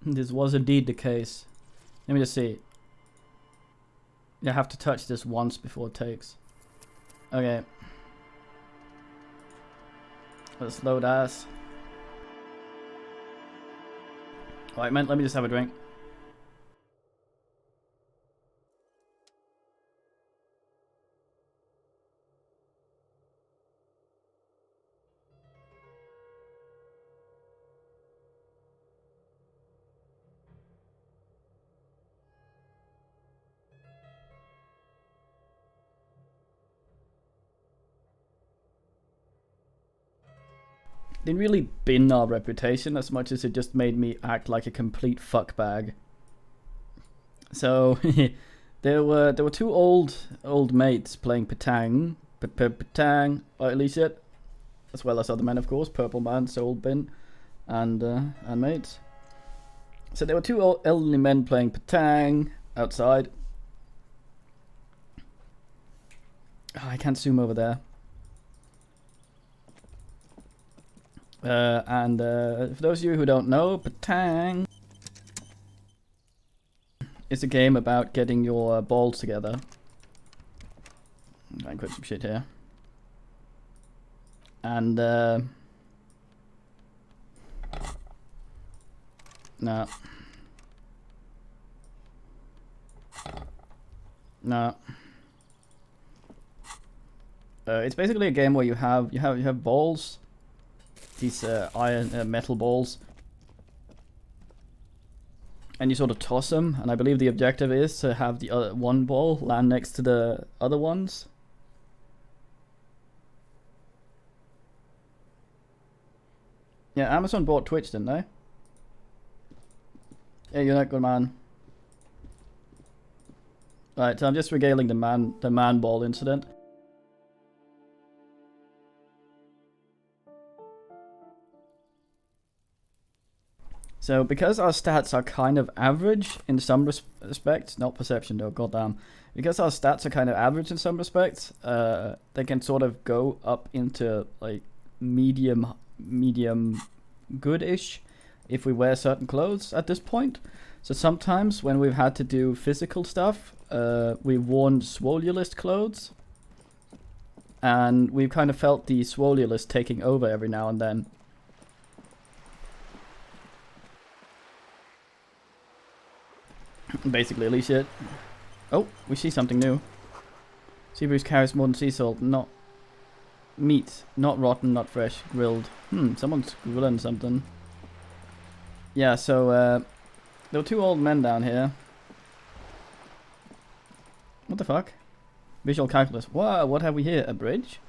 This was indeed the case. Let me just see. You have to touch this once before it takes. Okay. Let's load ass. Alright, man, let me just have a drink. Didn't really bin our reputation as much as it just made me act like a complete fuckbag. So there were two old mates playing Patang, or at least it, as well as other men, of course, Purple Man, Soul Bin, and mates. So there were two elderly men playing Patang outside. Oh, I can't zoom over there. For those of you who don't know, Patang is a game about getting your balls together. I can put some shit here. And, no. No. It's basically a game where you have balls. These iron metal balls, and you sort of toss them, and I believe the objective is to have the other one ball land next to the other ones. Yeah, Amazon bought Twitch, didn't they? Yeah, you're not good, man. Right, so I'm just regaling the man ball incident. So because our stats are kind of average in some respects, not perception though, goddamn. Because our stats are kind of average in some respects, they can sort of go up into like medium good-ish if we wear certain clothes at this point. So sometimes when we've had to do physical stuff, we've worn swolulist clothes. And we've kind of felt the swolulist taking over every now and then. Basically, at least it. Oh, we see something new. Sea breeze carries more than sea salt, not meat, not rotten, not fresh, grilled. Someone's grilling something. Yeah, so there were two old men down here. What the fuck? Visual calculus. Wow, what have we here? A bridge?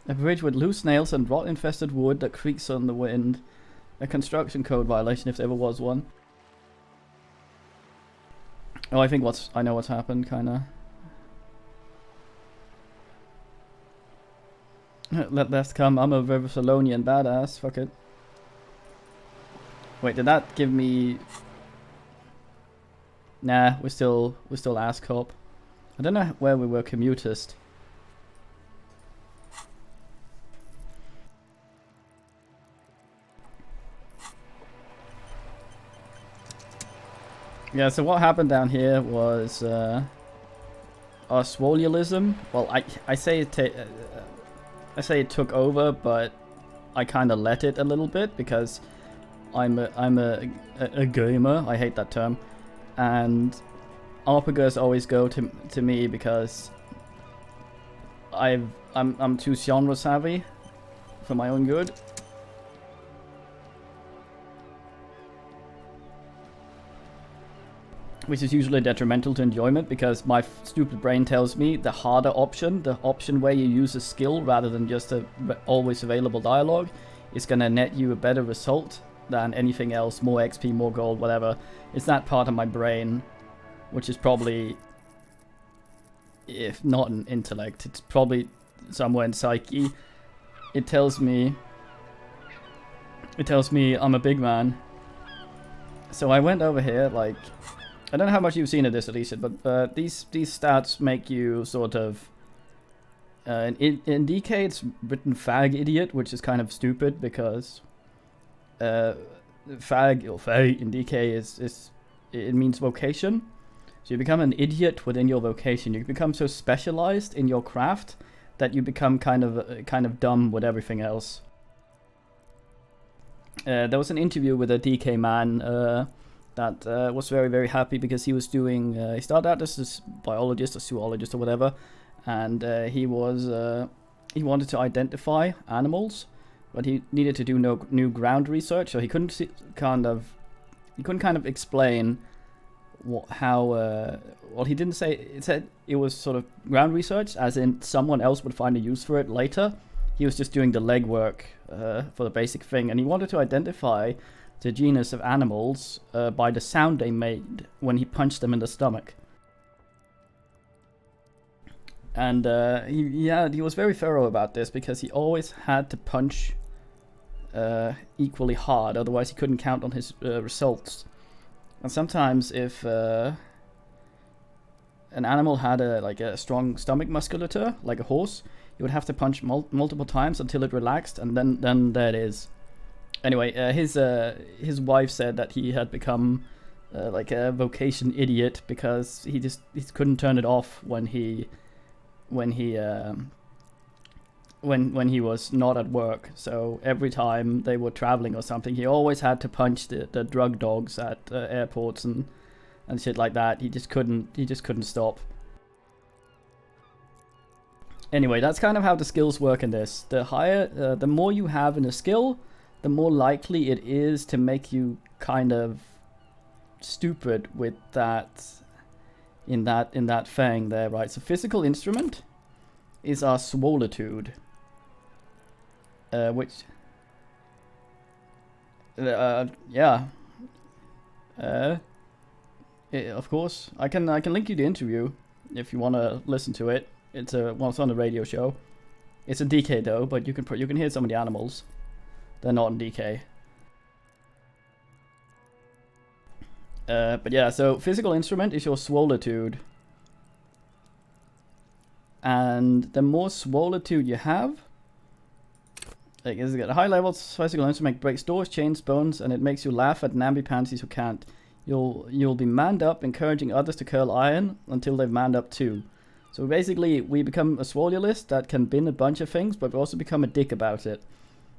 A bridge with loose nails and rot-infested wood that creaks on the wind. A construction code violation if there ever was one. Oh, I know what's happened, kinda. Let that come. I'm a Versalonian badass. Fuck it. Wait, did that give me? Nah, we're still ass cop. I don't know where we were commutist. Yeah, so what happened down here was our swolulism. Well, I say it took over, but I kind of let it a little bit because I'm a gamer. I hate that term, and RPGs always go to me because I'm too genre savvy for my own good. Which is usually detrimental to enjoyment because my stupid brain tells me the harder option, the option where you use a skill rather than just a always available dialogue, is going to net you a better result than anything else, more XP, more gold, whatever. It's that part of my brain, which is probably, if not an intellect, it's probably somewhere in psyche. It tells me I'm a big man. So I went over here, like, I don't know how much you've seen of this, Elysium, but these stats make you sort of... in DK it's written fag idiot, which is kind of stupid because fag or fay in DK is it means vocation. So you become an idiot within your vocation. You become so specialized in your craft that you become kind of dumb with everything else. There was an interview with a DK man that was very, very happy because he was doing. He started out as a biologist or zoologist or whatever, and he wanted to identify animals, but he needed to do no new ground research, so he couldn't kind of explain well, he didn't say. It said it was sort of ground research, as in someone else would find a use for it later. He was just doing the legwork for the basic thing, and he wanted to identify the genus of animals by the sound they made when he punched them in the stomach. And he was very thorough about this because he always had to punch equally hard, otherwise he couldn't count on his results. And sometimes if an animal had a strong stomach musculature, like a horse, you would have to punch multiple times until it relaxed, and then there it is. Anyway, his wife said that he had become like a vocation idiot because he couldn't turn it off when he was not at work. So every time they were traveling or something, he always had to punch the drug dogs at airports and shit like that. He just couldn't stop. Anyway, that's kind of how the skills work in this. The more you have in a skill, the more likely it is to make you kind of stupid with that in that thing there, right? So physical instrument is our swolitude, which of course I can link you the interview if you want to listen to it. It's on the radio show. It's a DK though, but you can hear some of the animals. They're not in DK. But yeah, so physical instrument is your swolitude. And the more swolitude you have, like as you get high levels, physical instrument breaks doors, chains, bones, and it makes you laugh at namby-pansies who can't. You'll be manned up, encouraging others to curl iron until they've manned up too. So basically, we become a swolulist that can bin a bunch of things, but we also become a dick about it.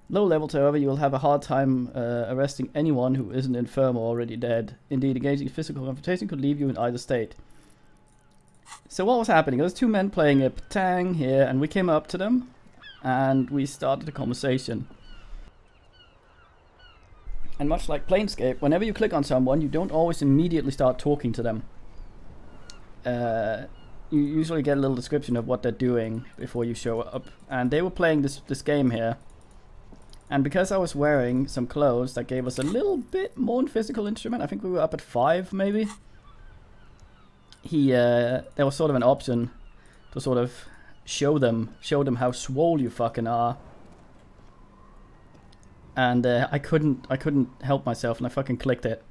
Low levels, however, you will have a hard time arresting anyone who isn't infirm or already dead. Indeed, engaging in physical confrontation could leave you in either state. So what was happening? There was two men playing a patang here, and we came up to them, and we started a conversation. And much like Planescape, whenever you click on someone, you don't always immediately start talking to them. You usually get a little description of what they're doing before you show up. And they were playing this game here. And because I was wearing some clothes that gave us a little bit more physical instrument, I think we were up at 5 maybe. There was sort of an option to sort of show them how swole you fucking are. And I couldn't help myself, and I fucking clicked it.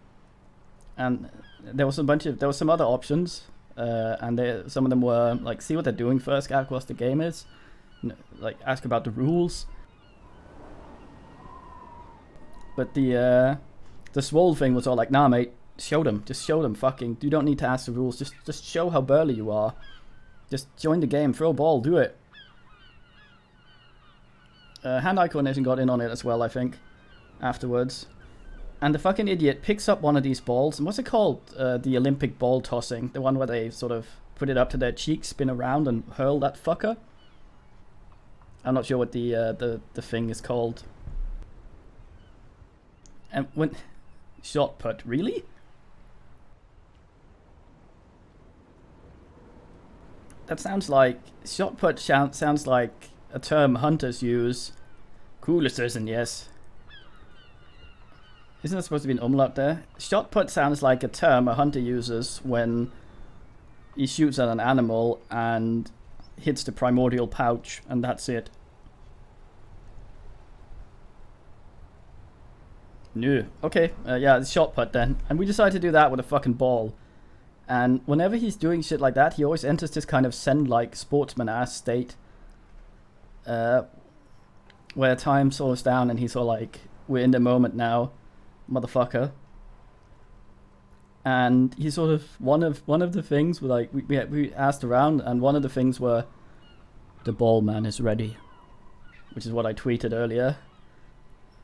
And there was some other options, and some of them were like, see what they're doing first, ask what the game is, like ask about the rules. But the swole thing was all like, nah mate, just show them fucking, you don't need to ask the rules, just show how burly you are. Just join the game, throw a ball, do it. Hand-eye coordination got in on it as well, I think, afterwards. And the fucking idiot picks up one of these balls, and what's it called? The Olympic ball tossing, the one where they sort of put it up to their cheek, spin around, and hurl that fucker. I'm not sure what the thing is called. And when shot put, really? That sounds like shot put. Sounds like a term hunters use. Coolest isn't, yes. Isn't there supposed to be an umlaut there? Shot put sounds like a term a hunter uses when he shoots at an animal and hits the primordial pouch, and that's it. No. Okay, yeah, it's shot put then. And we decided to do that with a fucking ball. And whenever he's doing shit like that, he always enters this kind of zen-like sportsman-ass state. Where time slows down and he's all like, we're in the moment now. motherfucker. And he sort of one of the things were like we asked around, and one of the things were the ball man is ready, which is what I tweeted earlier.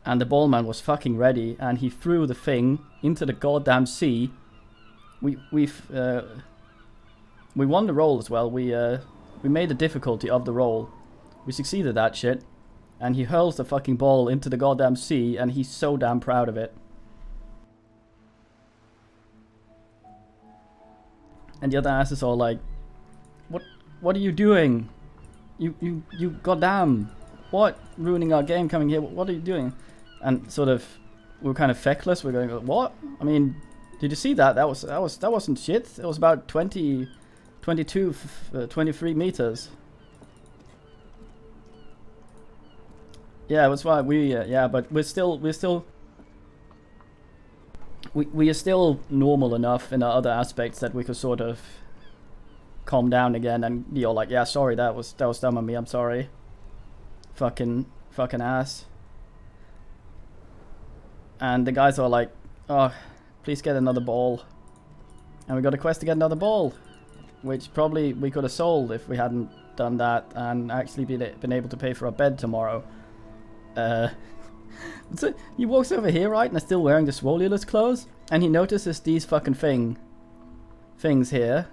And the ball man was fucking ready, and he threw the thing into the goddamn sea. We won the roll as well. We made the difficulty of the roll. We succeeded that shit, and he hurls the fucking ball into the goddamn sea, and he's so damn proud of it. And the other asses are like, what are you doing? You goddamn, what? Ruining our game coming here, what are you doing? And sort of, we were kind of feckless, we're going, what? I mean, did you see that? That wasn't shit. It was about 23 meters. Yeah, it was why we, yeah, but we are still normal enough in our other aspects that we could sort of calm down again and be all like, yeah, sorry, that was dumb of me, I'm sorry. Fucking ass. And the guys are like, oh, please get another ball. And we got a quest to get another ball, which probably we could have sold if we hadn't done that and actually been able to pay for our bed tomorrow. So he walks over here, right, and is still wearing the Swolulus clothes, and he notices these fucking things here,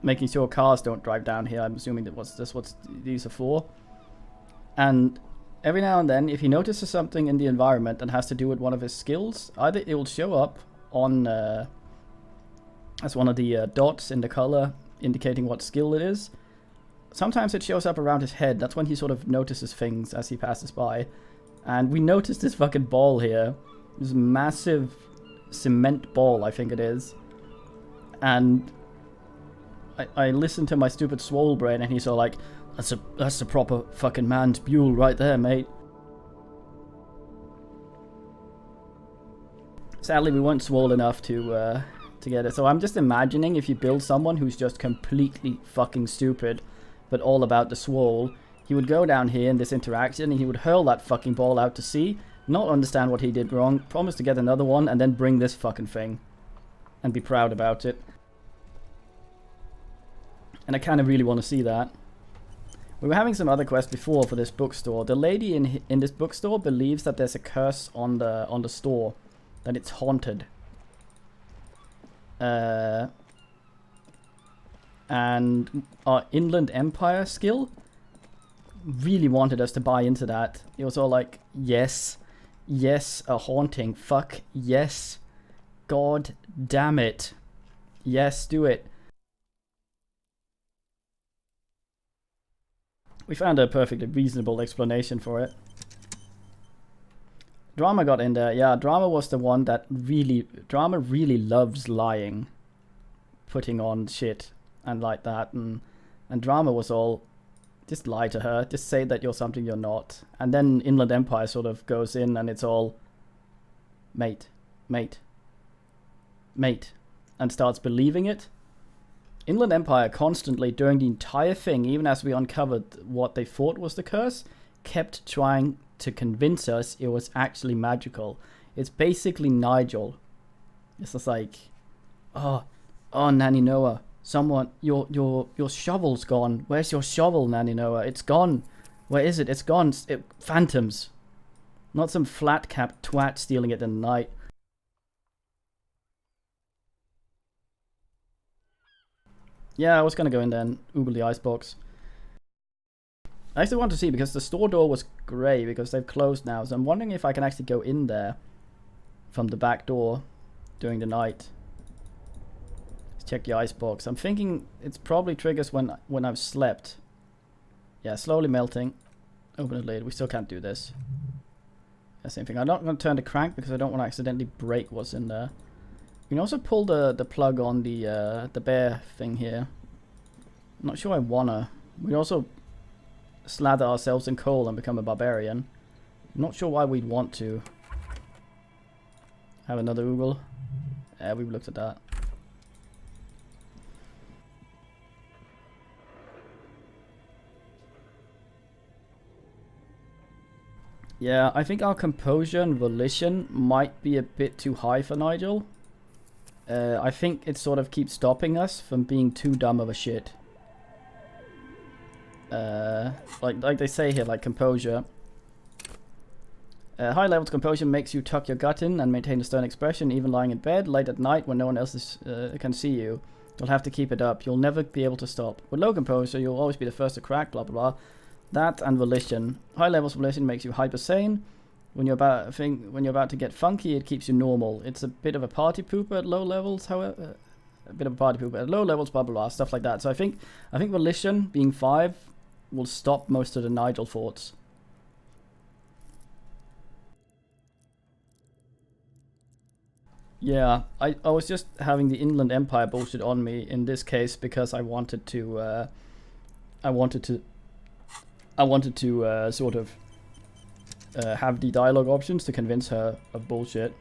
making sure cars don't drive down here. I'm assuming that's what these are for. And every now and then, if he notices something in the environment that has to do with one of his skills, either it will show up on as one of the dots in the color indicating what skill it is. Sometimes it shows up around his head. That's when he sort of notices things as he passes by. And we noticed this fucking ball here. This massive cement ball, I think it is. And I listened to my stupid swole brain, and he's all like, that's a proper fucking man's mule right there, mate. Sadly, we weren't swole enough to get it. So I'm just imagining if you build someone who's just completely fucking stupid, but all about the swole, he would go down here in this interaction and he would hurl that fucking ball out to sea, not understand what he did wrong, promise to get another one, and then bring this fucking thing. And be proud about it. And I kind of really want to see that. We were having some other quests before for this bookstore. The lady in this bookstore believes that there's a curse on the store. That it's haunted. And our Inland Empire skill really wanted us to buy into that. It was all like, yes, a haunting, fuck, yes, god damn it, yes, do it. We found a perfectly reasonable explanation for it. Drama got in there. Yeah, Drama was the one that Drama really loves lying, putting on shit and like that, and Drama was all, just lie to her, just say that you're something you're not. And then Inland Empire sort of goes in and it's all, mate, and starts believing it. Inland Empire constantly, during the entire thing, even as we uncovered what they thought was the curse, kept trying to convince us it was actually magical. It's basically Nigel. It's just like, oh, Nanny Noah, someone, your shovel's gone. Where's your shovel, Nanny Noah? It's gone. Where is it? It's gone. Phantoms. Not some flat-capped twat stealing it in the night. Yeah, I was gonna go in there and Uber the icebox. I actually want to see, because the store door was grey, because they've closed now, so I'm wondering if I can actually go in there from the back door during the night. Let's check the icebox. I'm thinking it's probably triggers when I've slept. Yeah, slowly melting. Open the lid. We still can't do this. Yeah, same thing. I'm not going to turn the crank because I don't want to accidentally break what's in there. We can also pull the plug on the bear thing here. I'm not sure I wanna. We also slather ourselves in coal and become a barbarian. I'm not sure why we'd want to. Have another oogle. Yeah, we've looked at that. Yeah, I think our composure and volition might be a bit too high for Nigel. I think it sort of keeps stopping us from being too dumb of a shit. Like they say here, like composure. High levels composure makes you tuck your gut in and maintain a stern expression, even lying in bed late at night when no one else can see you. You'll have to keep it up. You'll never be able to stop. With low composure, you'll always be the first to crack. Blah blah blah. That and volition. High levels of volition makes you hyper sane. When you're about to get funky, it keeps you normal. It's a bit of a party pooper at low levels, however. A bit of a party pooper at low levels. Blah blah blah. Stuff like that. So I think volition being 5 will stop most of the Nigel thoughts. Yeah, I was just having the Inland Empire bullshit on me in this case because I wanted to sort of have the dialogue options to convince her of bullshit.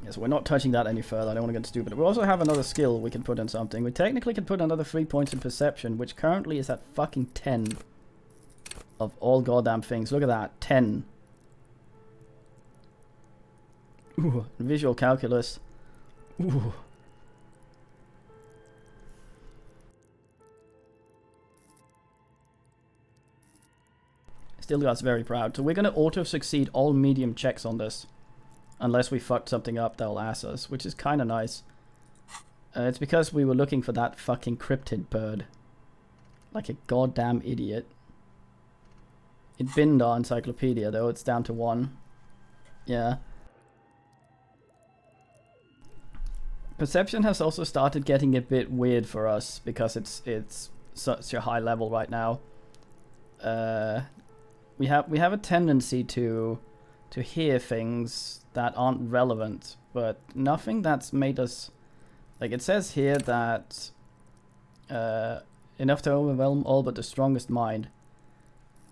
Yes, we're not touching that any further. I don't want to get stupid. We also have another skill we can put in something. We technically can put another 3 points in perception, which currently is at fucking 10. Of all goddamn things. Look at that. 10. Ooh, visual calculus. Ooh. Still got us very proud. So we're going to auto-succeed all medium checks on this. Unless we fucked something up, they'll ask us. Which is kind of nice. It's because we were looking for that fucking cryptid bird. Like a goddamn idiot. It binned our encyclopedia though, it's down to 1. Yeah. Perception has also started getting a bit weird for us because it's such a high level right now. We have a tendency to hear things that aren't relevant, but nothing that's made us, like it says here that enough to overwhelm all but the strongest mind.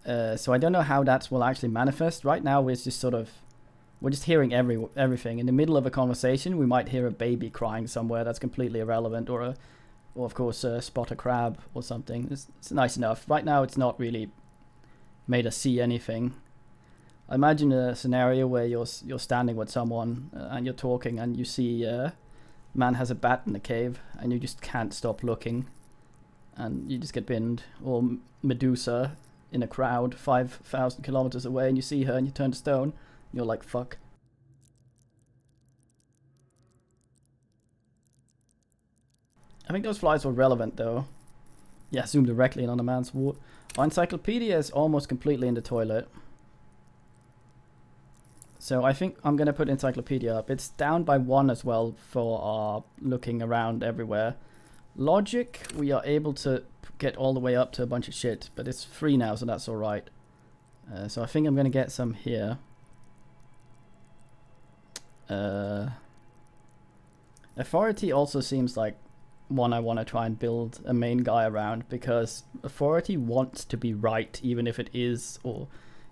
So I don't know how that will actually manifest. Right now we're just hearing everything. In the middle of a conversation we might hear a baby crying somewhere that's completely irrelevant, or of course spot a crab or something. It's nice enough. Right now it's not really made us see anything. I imagine a scenario where you're standing with someone and you're talking and you see man has a bat in the cave and you just can't stop looking and you just get binned, or Medusa in a crowd 5,000 kilometers away and you see her and you turn to stone and you're like, fuck. I think those flies were relevant though. Yeah, zoom directly in on a man's wart. Our encyclopedia is almost completely in the toilet. So I think I'm gonna put encyclopedia up. It's down by 1 as well for our looking around everywhere. Logic, we are able to get all the way up to a bunch of shit, but it's 3 now, so that's alright. So I think I'm gonna get some here. Authority also seems like one I want to try and build a main guy around, because authority wants to be right, even if it is, or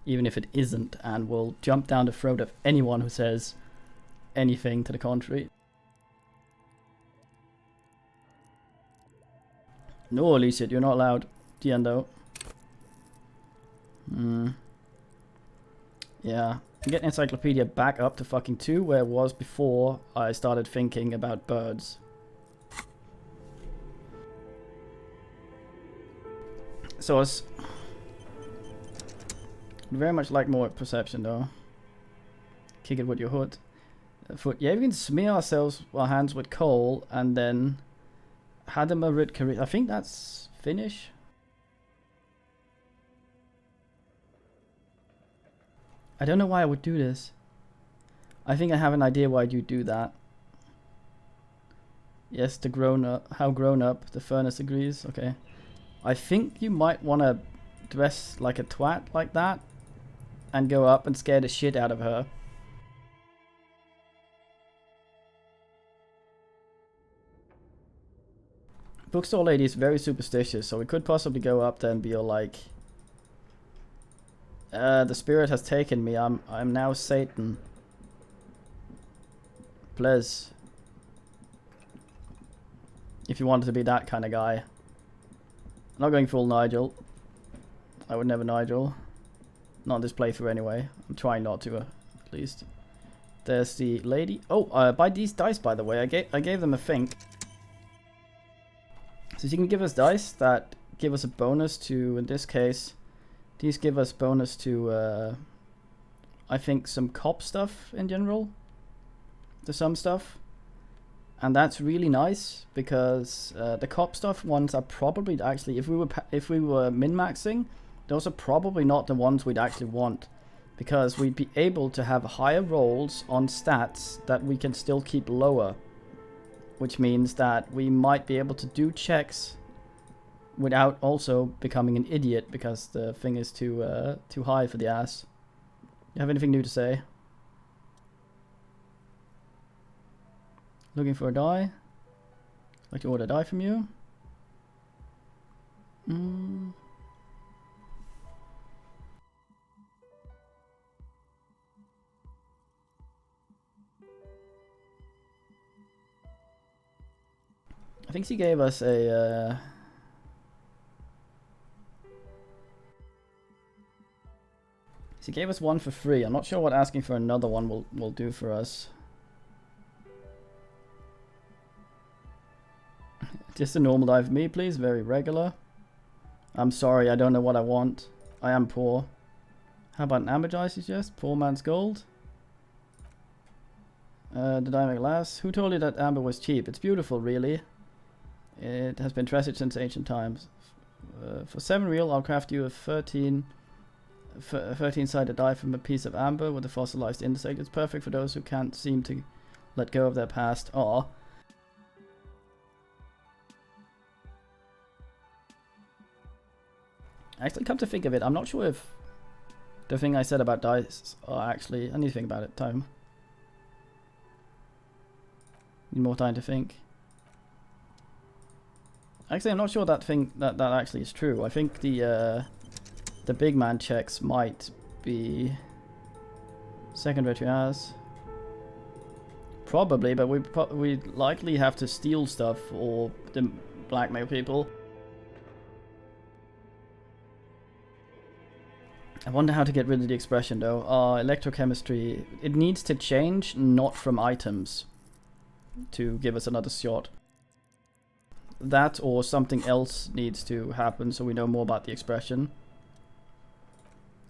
even if it isn't, and will jump down the throat of anyone who says anything to the contrary. No, Elysium, you're not allowed. Diendo. Yeah. I'm getting encyclopedia back up to fucking 2, where it was before I started thinking about birds. So it's very much like more perception though. Kick it with your foot. Yeah, we can smear our hands with coal and then Hadamarit Kari. I think that's Finnish. I don't know why I would do this. I think I have an idea why you do that. Yes, how grown up, the furnace agrees. Okay. I think you might want to dress like a twat like that and go up and scare the shit out of her. Bookstore lady is very superstitious, so we could possibly go up there and be all like, the spirit has taken me, I'm now Satan. Please. If you wanted to be that kind of guy. I'm not going full Nigel. I would never Nigel. Not in this playthrough anyway. I'm trying not to, at least. There's the lady. Oh, buy these dice, by the way. I gave them a think. So you can give us dice that give us a bonus to, in this case, these give us bonus to, I think, some cop stuff in general. To some stuff. And that's really nice, because the cop stuff ones are probably actually, if we were min-maxing, those are probably not the ones we'd actually want. Because we'd be able to have higher rolls on stats that we can still keep lower. Which means that we might be able to do checks without also becoming an idiot because the thing is too high for the ass. You have anything new to say? Looking for a die? I'd like to order a die from you. I think she gave us a... She gave us one for free. I'm not sure what asking for another one will do for us. Just a normal die for me, please. Very regular. I'm sorry, I don't know what I want. I am poor. How about an amber die, suggest? Poor man's gold. Did I make last? Who told you that amber was cheap? It's beautiful, really. It has been treasured since ancient times. For 7 real, I'll craft you a 13-sided die from a piece of amber with a fossilized insect. It's perfect for those who can't seem to let go of their past. Aw. Actually, come to think of it, I'm not sure if the thing I said about dice are actually... I need to think about it. Time. Need more time to think. Actually, I'm not sure that actually is true. I think the big man checks might be secondary to ours. Probably, but we likely have to steal stuff or blackmail people. I wonder how to get rid of the expression though. Electrochemistry. It needs to change, not from items, to give us another shot. That or something else needs to happen so we know more about the expression.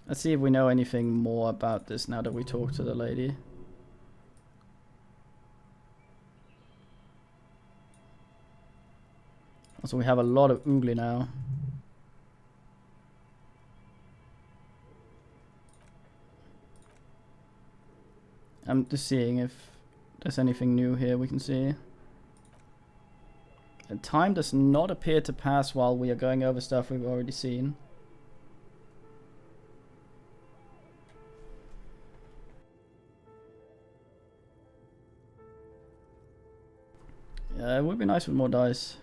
Let's see if we know anything more about this now that we talked to the lady. Also, we have a lot of oogly now. I'm just seeing if there's anything new here we can see. And time does not appear to pass while we are going over stuff we've already seen. Yeah, it would be nice with more dice.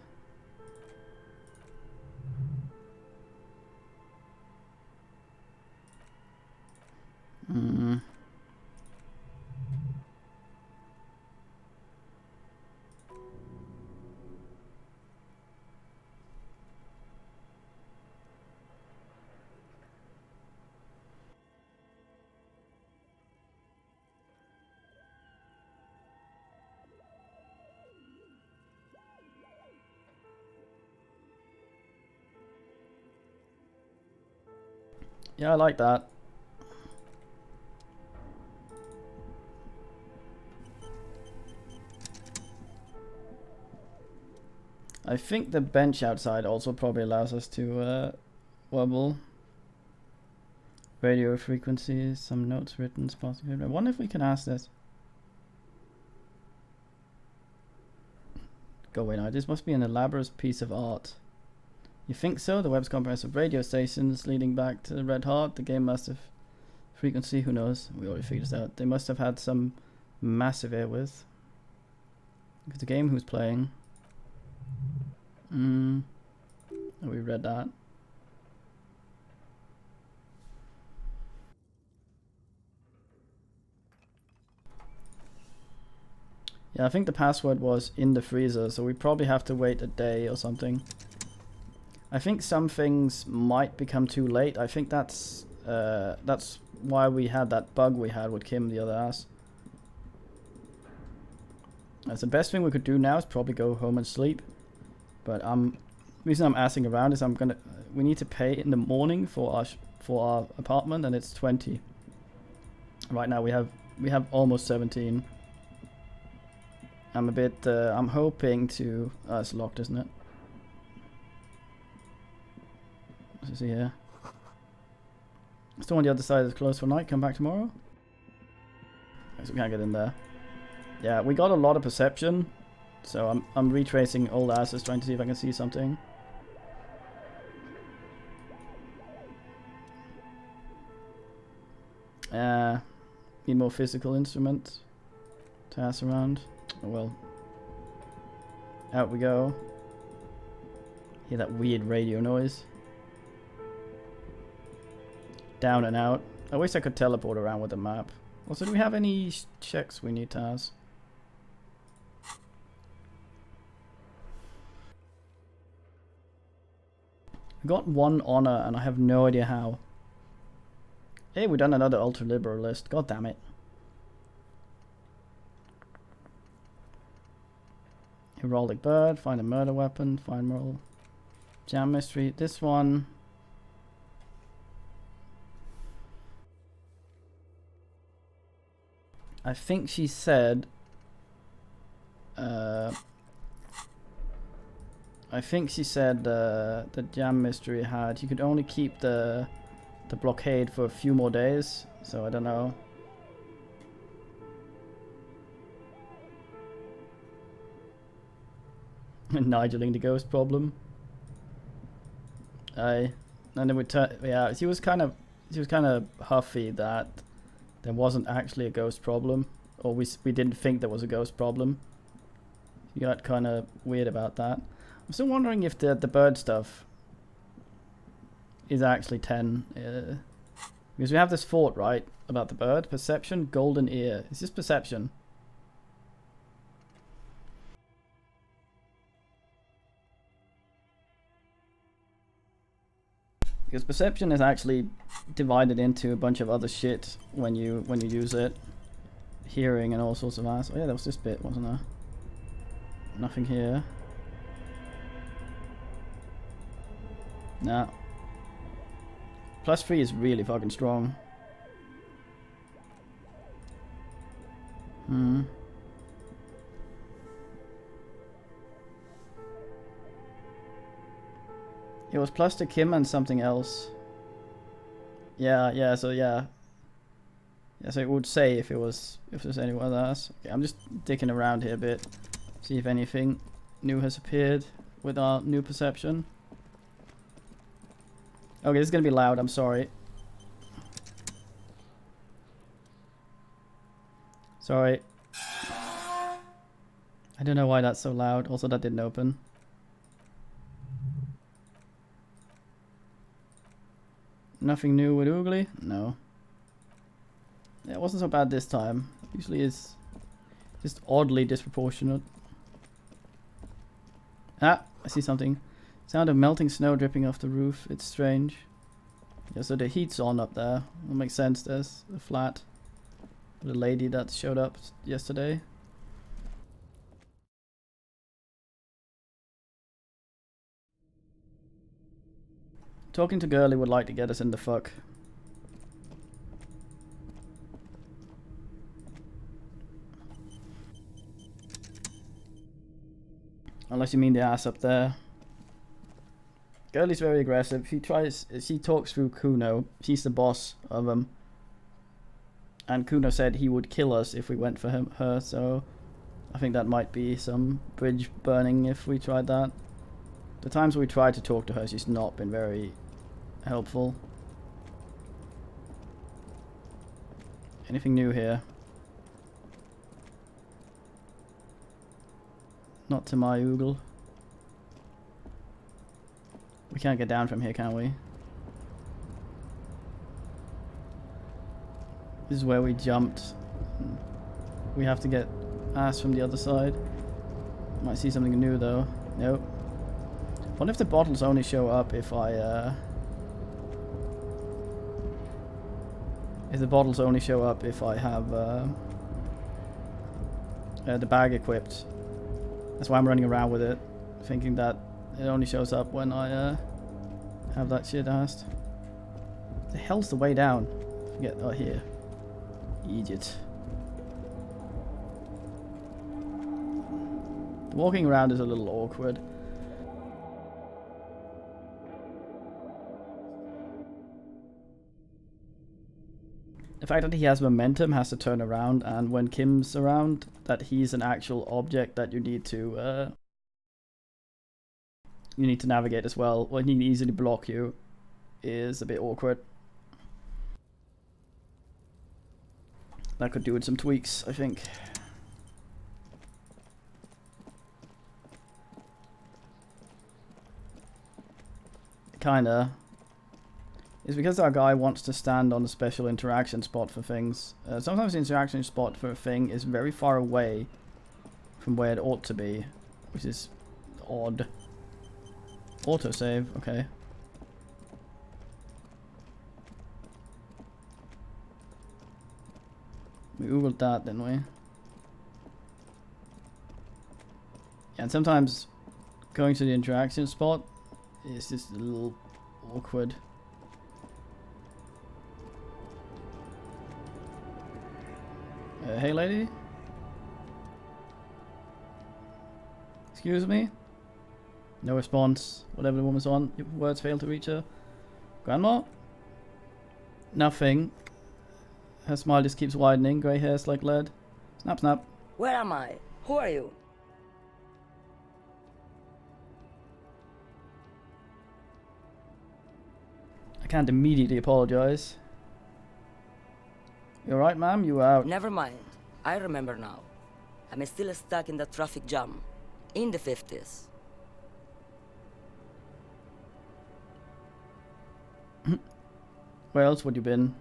Yeah, I like that. I think the bench outside also probably allows us to wobble. Radio frequencies, some notes written, possibly. I wonder if we can ask this. Go away now. This must be an elaborate piece of art. You think so? The web's comprised of radio stations leading back to the Red Heart. The game must have... Frequency, who knows? We already figured this out. They must have had some massive airwidth. Look at the game, who's playing. Oh, we read that. Yeah, I think the password was in the freezer, so we probably have to wait a day or something. I think some things might become too late. I think that's why we had that bug we had with Kim the other ass. That's the best thing we could do now is probably go home and sleep. But the reason I'm asking around is we need to pay in the morning for our apartment, and it's 20. Right now we have almost 17. I'm a bit I'm hoping to it's locked, isn't it? What's this here? Still on the other side is closed for night. Come back tomorrow. So we can't get in there. Yeah, we got a lot of perception, so I'm retracing old asses, trying to see if I can see something. Need more physical instruments to ass around. Oh well. Out we go. Hear that weird radio noise. Down and out. I wish I could teleport around with the map. Also, do we have any checks we need to ask? I got 1 honor and I have no idea how. Hey, we've done another ultra-liberal list. God damn it. Heraldic bird, find a murder weapon, find moral. Jam mystery. This one. I think she said the jam mystery had you could only keep the blockade for a few more days, so I don't know. Nigeling the ghost problem. And then yeah, she was kind of huffy that there wasn't actually a ghost problem, or we didn't think there was a ghost problem. She got kind of weird about that. I'm still wondering if the bird stuff is actually 10. Because we have this thought, right, about the bird. Perception, golden ear. Is this perception? Because perception is actually divided into a bunch of other shit when you use it. Hearing and all sorts of ass. Oh yeah, there was this bit, wasn't there? Nothing here. Nah. +3 is really fucking strong. It was plus to Kim and something else. Yeah, so yeah. Yeah, so it would say if there's anyone else. Okay, I'm just dicking around here a bit. See if anything new has appeared with our new perception. Okay, this is gonna be loud, I'm sorry. Sorry. I don't know why that's so loud. Also, that didn't open. Nothing new with Oogly? No. Yeah, it wasn't so bad this time. Usually it's just oddly disproportionate. Ah, I see something. Sound of melting snow dripping off the roof. It's strange. Yeah, so the heat's on up there. That makes sense. There's a flat. The lady that showed up yesterday. Talking to Girly would like to get us in the fuck. Unless you mean the ass up there. Girly's very aggressive. She talks through Kuno. She's the boss of them. And Kuno said he would kill us if we went for her, so I think that might be some bridge burning if we tried that. The times we tried to talk to her, she's not been very helpful. Anything new here? Not to my oogle. We can't get down from here, can we? This is where we jumped. We have to get ass from the other side. Might see something new though. Nope. What if the bottles only show up if I, if the bottles only show up if I have, the bag equipped? That's why I'm running around with it, thinking that it only shows up when I, have that shit asked. The hell's the way down? Forget, oh, here. Idiot. The walking around is a little awkward. The fact that he has momentum has to turn around, and when Kim's around, that he's an actual object that you need to navigate as well. When he can easily block you is a bit awkward. That could do with some tweaks, I think. Kinda. It's because our guy wants to stand on a special interaction spot for things. Sometimes the interaction spot for a thing is very far away from where it ought to be, which is odd. Autosave, okay. We googled that, didn't we? Yeah, and sometimes going to the interaction spot is just a little awkward. Hey lady? Excuse me? No response. Whatever the woman's on, your words fail to reach her. Grandma? Nothing. Her smile just keeps widening, grey hairs like lead. Snap, snap. Where am I? Who are you? I can't immediately apologize. You alright, ma'am? You out? Never mind. I remember now. I'm still stuck in the traffic jam. In the 50s. Where else would you been?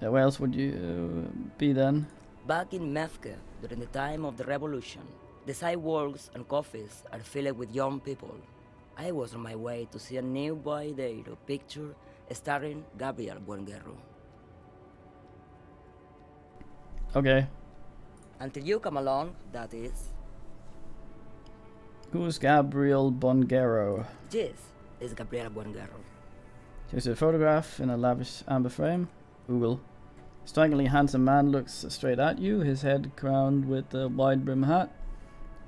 Where else would you be then? Back in Mefke, during the time of the revolution, the sidewalks and coffees are filled with young people. I was on my way to see a new Boy Deiro picture starring Gabriel Buenguerro. Okay. Until you come along, that is. Who's Gabriel Buenguerro? This is Gabriel Buenguerro. Here's a photograph in a lavish amber frame. Google. Strikingly handsome man looks straight at you, his head crowned with a wide brim hat.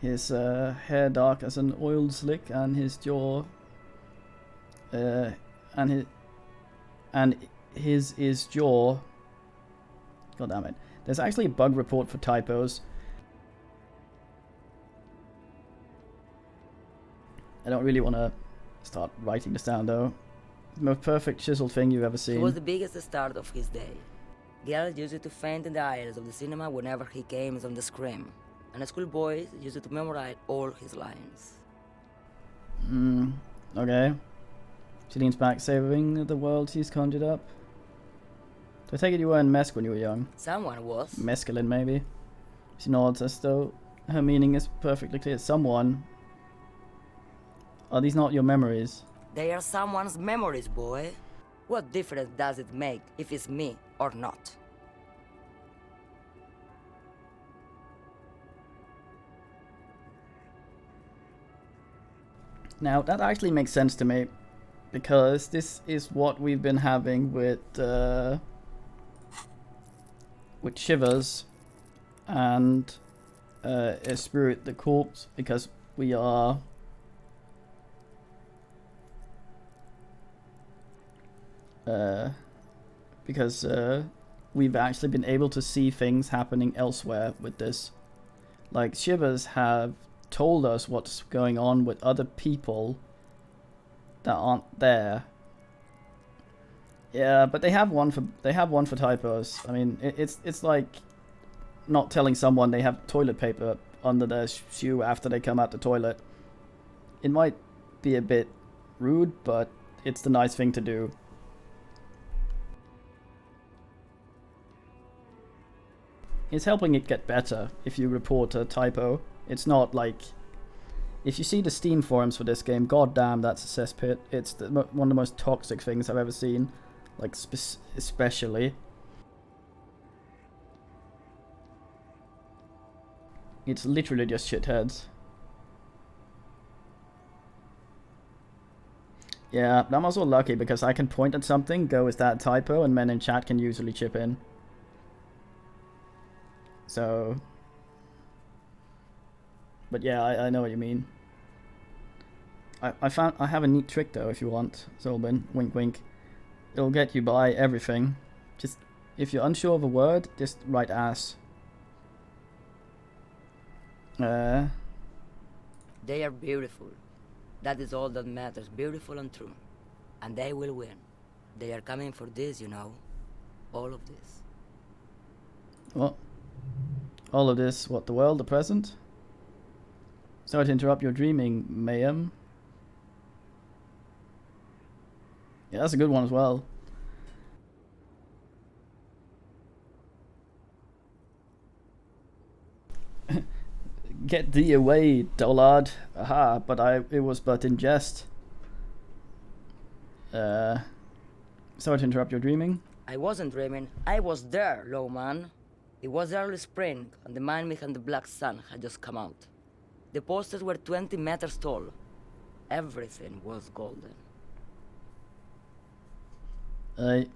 His hair dark as an oiled slick, and his jaw and his is jaw. God damn it. There's actually a bug report for typos. I don't really want to start writing this down though. The most perfect chiseled thing you've ever seen. It was the biggest start of his day. Girls used to faint in the aisles of the cinema whenever he came on the screen, and schoolboys used to memorize all his lines. Okay. She leans back, savoring the world he's conjured up. So I take it you were in Mesk when you were young? Someone was. Mescaline, maybe? She nods as though her meaning is perfectly clear. Someone. Are these not your memories? They are someone's memories, boy. What difference does it make if it's me or not? Now, that actually makes sense to me, because this is what we've been having with Shivers and Spirit the Corpse, because we are we've actually been able to see things happening elsewhere with this. Like, Shivers have told us what's going on with other people that aren't there. Yeah, but they have one for typos. I mean, it's like not telling someone they have toilet paper under their shoe after they come out the toilet. It might be a bit rude, but it's the nice thing to do. It's helping it get better if you report a typo. It's not like If you see the Steam forums for this game, goddamn, that's a cesspit. It's one of the most toxic things I've ever seen, like especially. It's literally just shitheads. Yeah, I'm also lucky because I can point at something, go, is that a typo, and men in chat can usually chip in. So... But yeah, I know what you mean. I have a neat trick though, if you want, Zolbin. Wink wink. It'll get you by everything. Just, if you're unsure of a word, just write ass. They are beautiful. That is all that matters, beautiful and true. And they will win. They are coming for this, you know. All of this. What? All of this, what, the world, the present? Sorry to interrupt your dreaming, Mayhem. Yeah, that's a good one as well. Get thee away, dullard. Aha, but it was but in jest. Sorry to interrupt your dreaming. I wasn't dreaming. I was there, low man. It was early spring, and the mine behind the black sun had just come out. The posters were 20 meters tall. Everything was golden. Her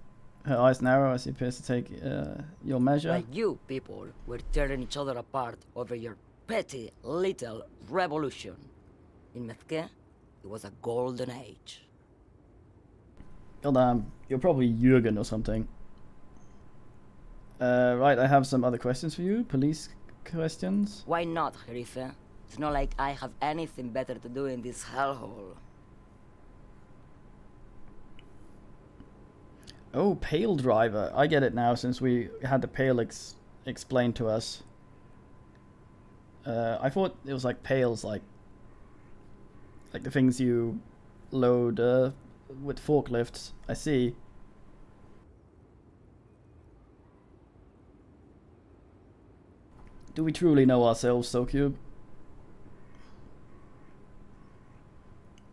eyes narrow as he appears to take your measure. Like you people were tearing each other apart over your petty little revolution. In Mezque, it was a golden age. Goddamn, you're probably Jürgen or something. Right, I have some other questions for you. Police questions. Why not, Jerife? It's not like I have anything better to do in this hellhole. Oh, Pale Driver. I get it now since we had the Pale explained to us. I thought it was like pails, like the things you load with forklifts. I see. Do we truly know ourselves, SoCube?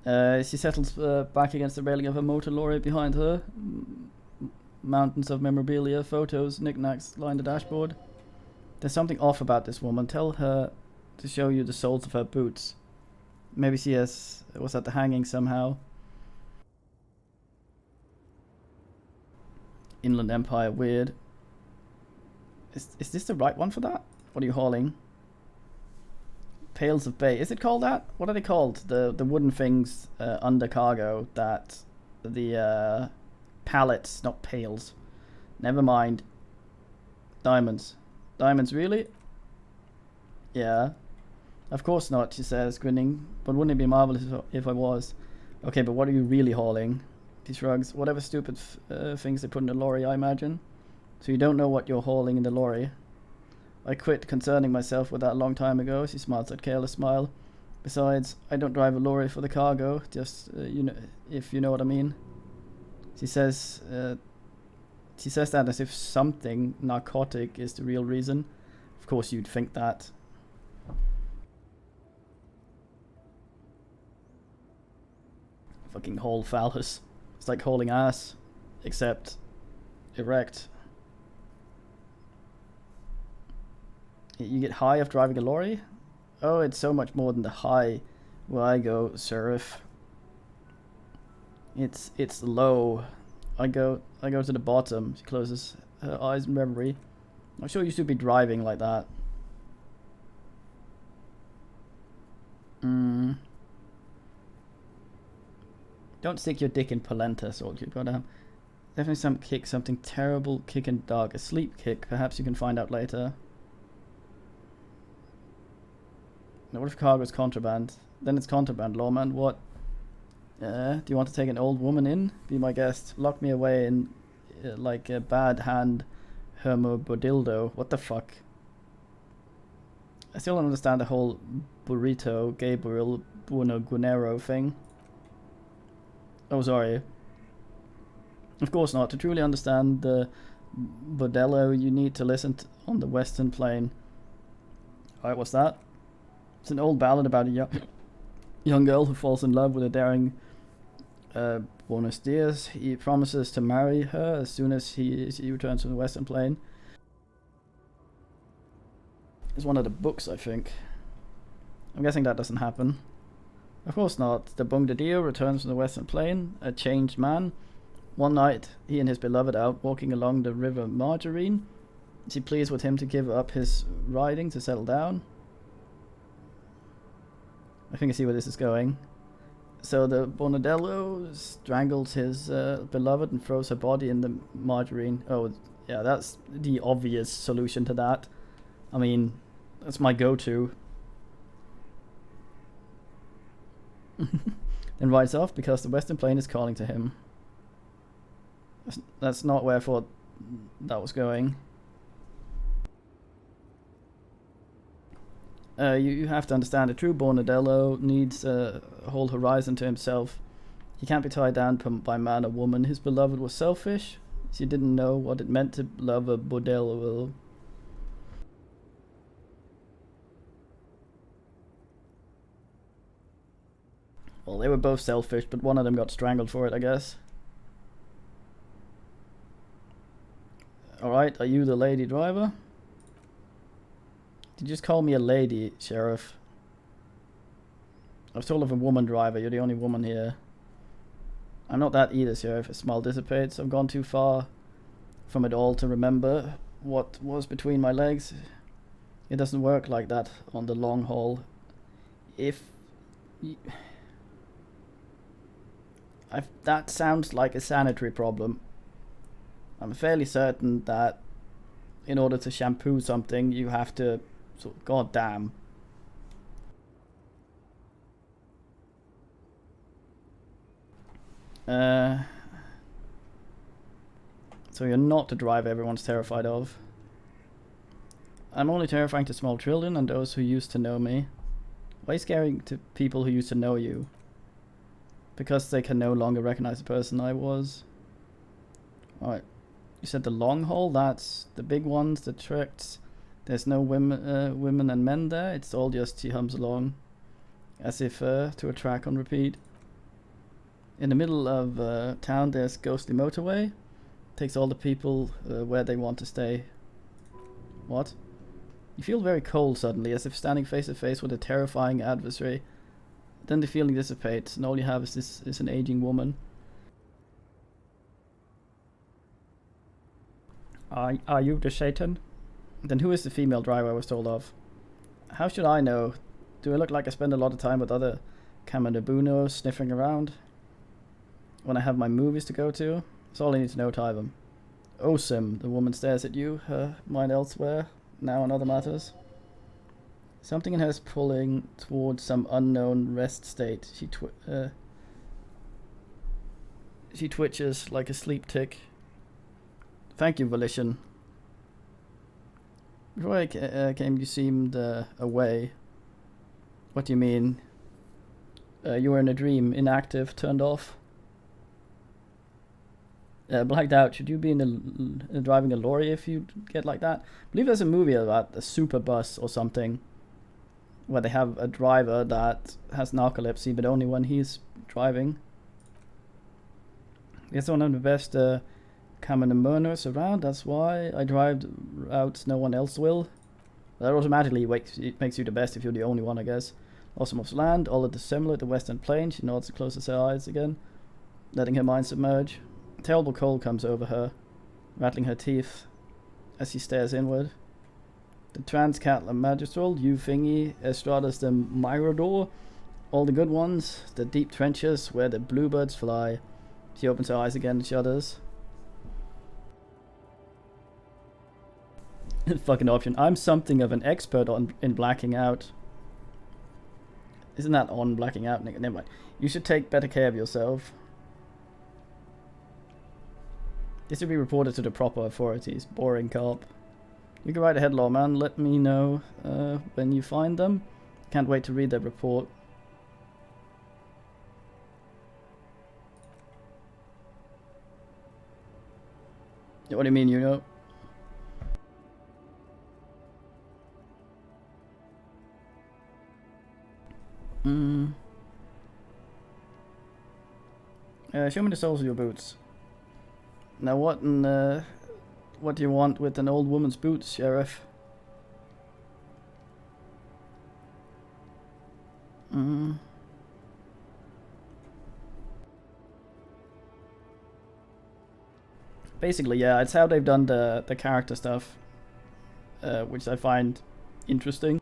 She settles back against the railing of her motor lorry behind her. Mountains of memorabilia, photos, knickknacks line the dashboard. There's something off about this woman. Tell her to show you the soles of her boots. Maybe she was at the hanging somehow. Inland Empire, weird. Is this the right one for that? What are you hauling? Pails of Bay. Is it called that? What are they called? The wooden things under cargo that the pallets, not pails. Never mind. Diamonds. Diamonds, really? Yeah. Of course not, she says, grinning. But wouldn't it be marvelous if I was? Okay, but what are you really hauling? He shrugs. Whatever stupid things they put in the lorry, I imagine. So you don't know what you're hauling in the lorry. I quit concerning myself with that a long time ago. She smiles that careless smile. Besides, I don't drive a lorry for the cargo. Just, you know, if you know what I mean. She says that as if something narcotic is the real reason. Of course you'd think that. Fucking haul phallus. It's like hauling ass, except erect. You get high of driving a lorry? Oh, it's so much more than the high where I go, Serif. It's low. I go to the bottom. She closes her eyes in reverie. I'm sure you should be driving like that. Don't stick your dick in polenta, soldier. Goddamn. Definitely something terrible kick in dark. A sleep kick. Perhaps you can find out later. Now, what if cargo is contraband? Then it's contraband, lawman. What? Do you want to take an old woman in? Be my guest. Lock me away in like a bad hand hermobodildo. What the fuck? I still don't understand the whole burrito Gabriel Bueno Guinero thing. Oh, sorry. Of course not. To truly understand the bordello, you need to listen on the Western Plain. Alright, what's that? It's an old ballad about a young girl who falls in love with a daring Buenos Dias. He promises to marry her as soon as he returns from the Western Plain. It's one of the books, I think. I'm guessing that doesn't happen. Of course not. The Bung de Dio returns from the Western Plain, a changed man. One night, he and his beloved out walking along the river Margarine. She pleads with him to give up his riding to settle down. I think I see where this is going. So the Bonadello strangles his beloved and throws her body in the margarine. Oh, yeah, that's the obvious solution to that. I mean, that's my go-to. Then rides off because the Western Plain is calling to him. That's not where I thought that was going. You have to understand, a true Bonadello needs a whole horizon to himself. He can't be tied down by man or woman. His beloved was selfish. She didn't know what it meant to love a Bodello. Well, they were both selfish, but one of them got strangled for it, I guess. Alright, are you the lady driver? Did you just call me a lady, Sheriff? I was told of a woman driver. You're the only woman here. I'm not that either, Sheriff. A smile dissipates. I've gone too far from it all to remember what was between my legs. It doesn't work like that on the long haul. That sounds like a sanitary problem. I'm fairly certain that in order to shampoo something, you have to... So, god damn. So you're not the driver everyone's terrified of. I'm only terrifying to small children and those who used to know me. Why are you scaring to people who used to know you? Because they can no longer recognize the person I was. Alright. You said the long haul? That's the big ones, the tracts. There's no women and men there. It's all just he hums along. As if to a track on repeat. In the middle of town there's ghostly motorway. Takes all the people where they want to stay. What? You feel very cold suddenly, as if standing face to face with a terrifying adversary. Then the feeling dissipates, and all you have is an aging woman. Are you the Satan? Then who is the female driver I was told of? How should I know? Do I look like I spend a lot of time with other Kamanabunos sniffing around? When I have my movies to go to? That's all I need to know, Tyvum. Oh, Sim, the woman stares at you, her mind elsewhere, now on other matters. Something in her is pulling towards some unknown rest state. She twitches like a sleep tick. Thank you, Volition. Before I came, you seemed away. What do you mean? You were in a dream, inactive, turned off? Blacked out. Should you be driving a lorry if you get like that? I believe there's a movie about a super bus or something, where they have a driver that has narcolepsy, but only when he's driving. It's one of the best Kamanamuners around. That's why I drive routes no one else will. That automatically makes you the best if you're the only one, I guess. Awesome of land, all dissimilar at the Western Plain. She nods and closes her eyes again, letting her mind submerge. A terrible cold comes over her, rattling her teeth as she stares inward. The Transcatla Magistral, you thingy, Estradas the Mirador, all the good ones, the deep trenches where the bluebirds fly. She opens her eyes again and shudders. Fucking option. I'm something of an expert in blacking out. Isn't that on blacking out? Never mind. You should take better care of yourself. This should be reported to the proper authorities. Boring cop. You can write ahead, lawman. Let me know when you find them. Can't wait to read their report. What do you mean, you know? Show me the soles of your boots. Now what do you want with an old woman's boots, Sheriff? Basically, yeah, it's how they've done the character stuff, which I find interesting.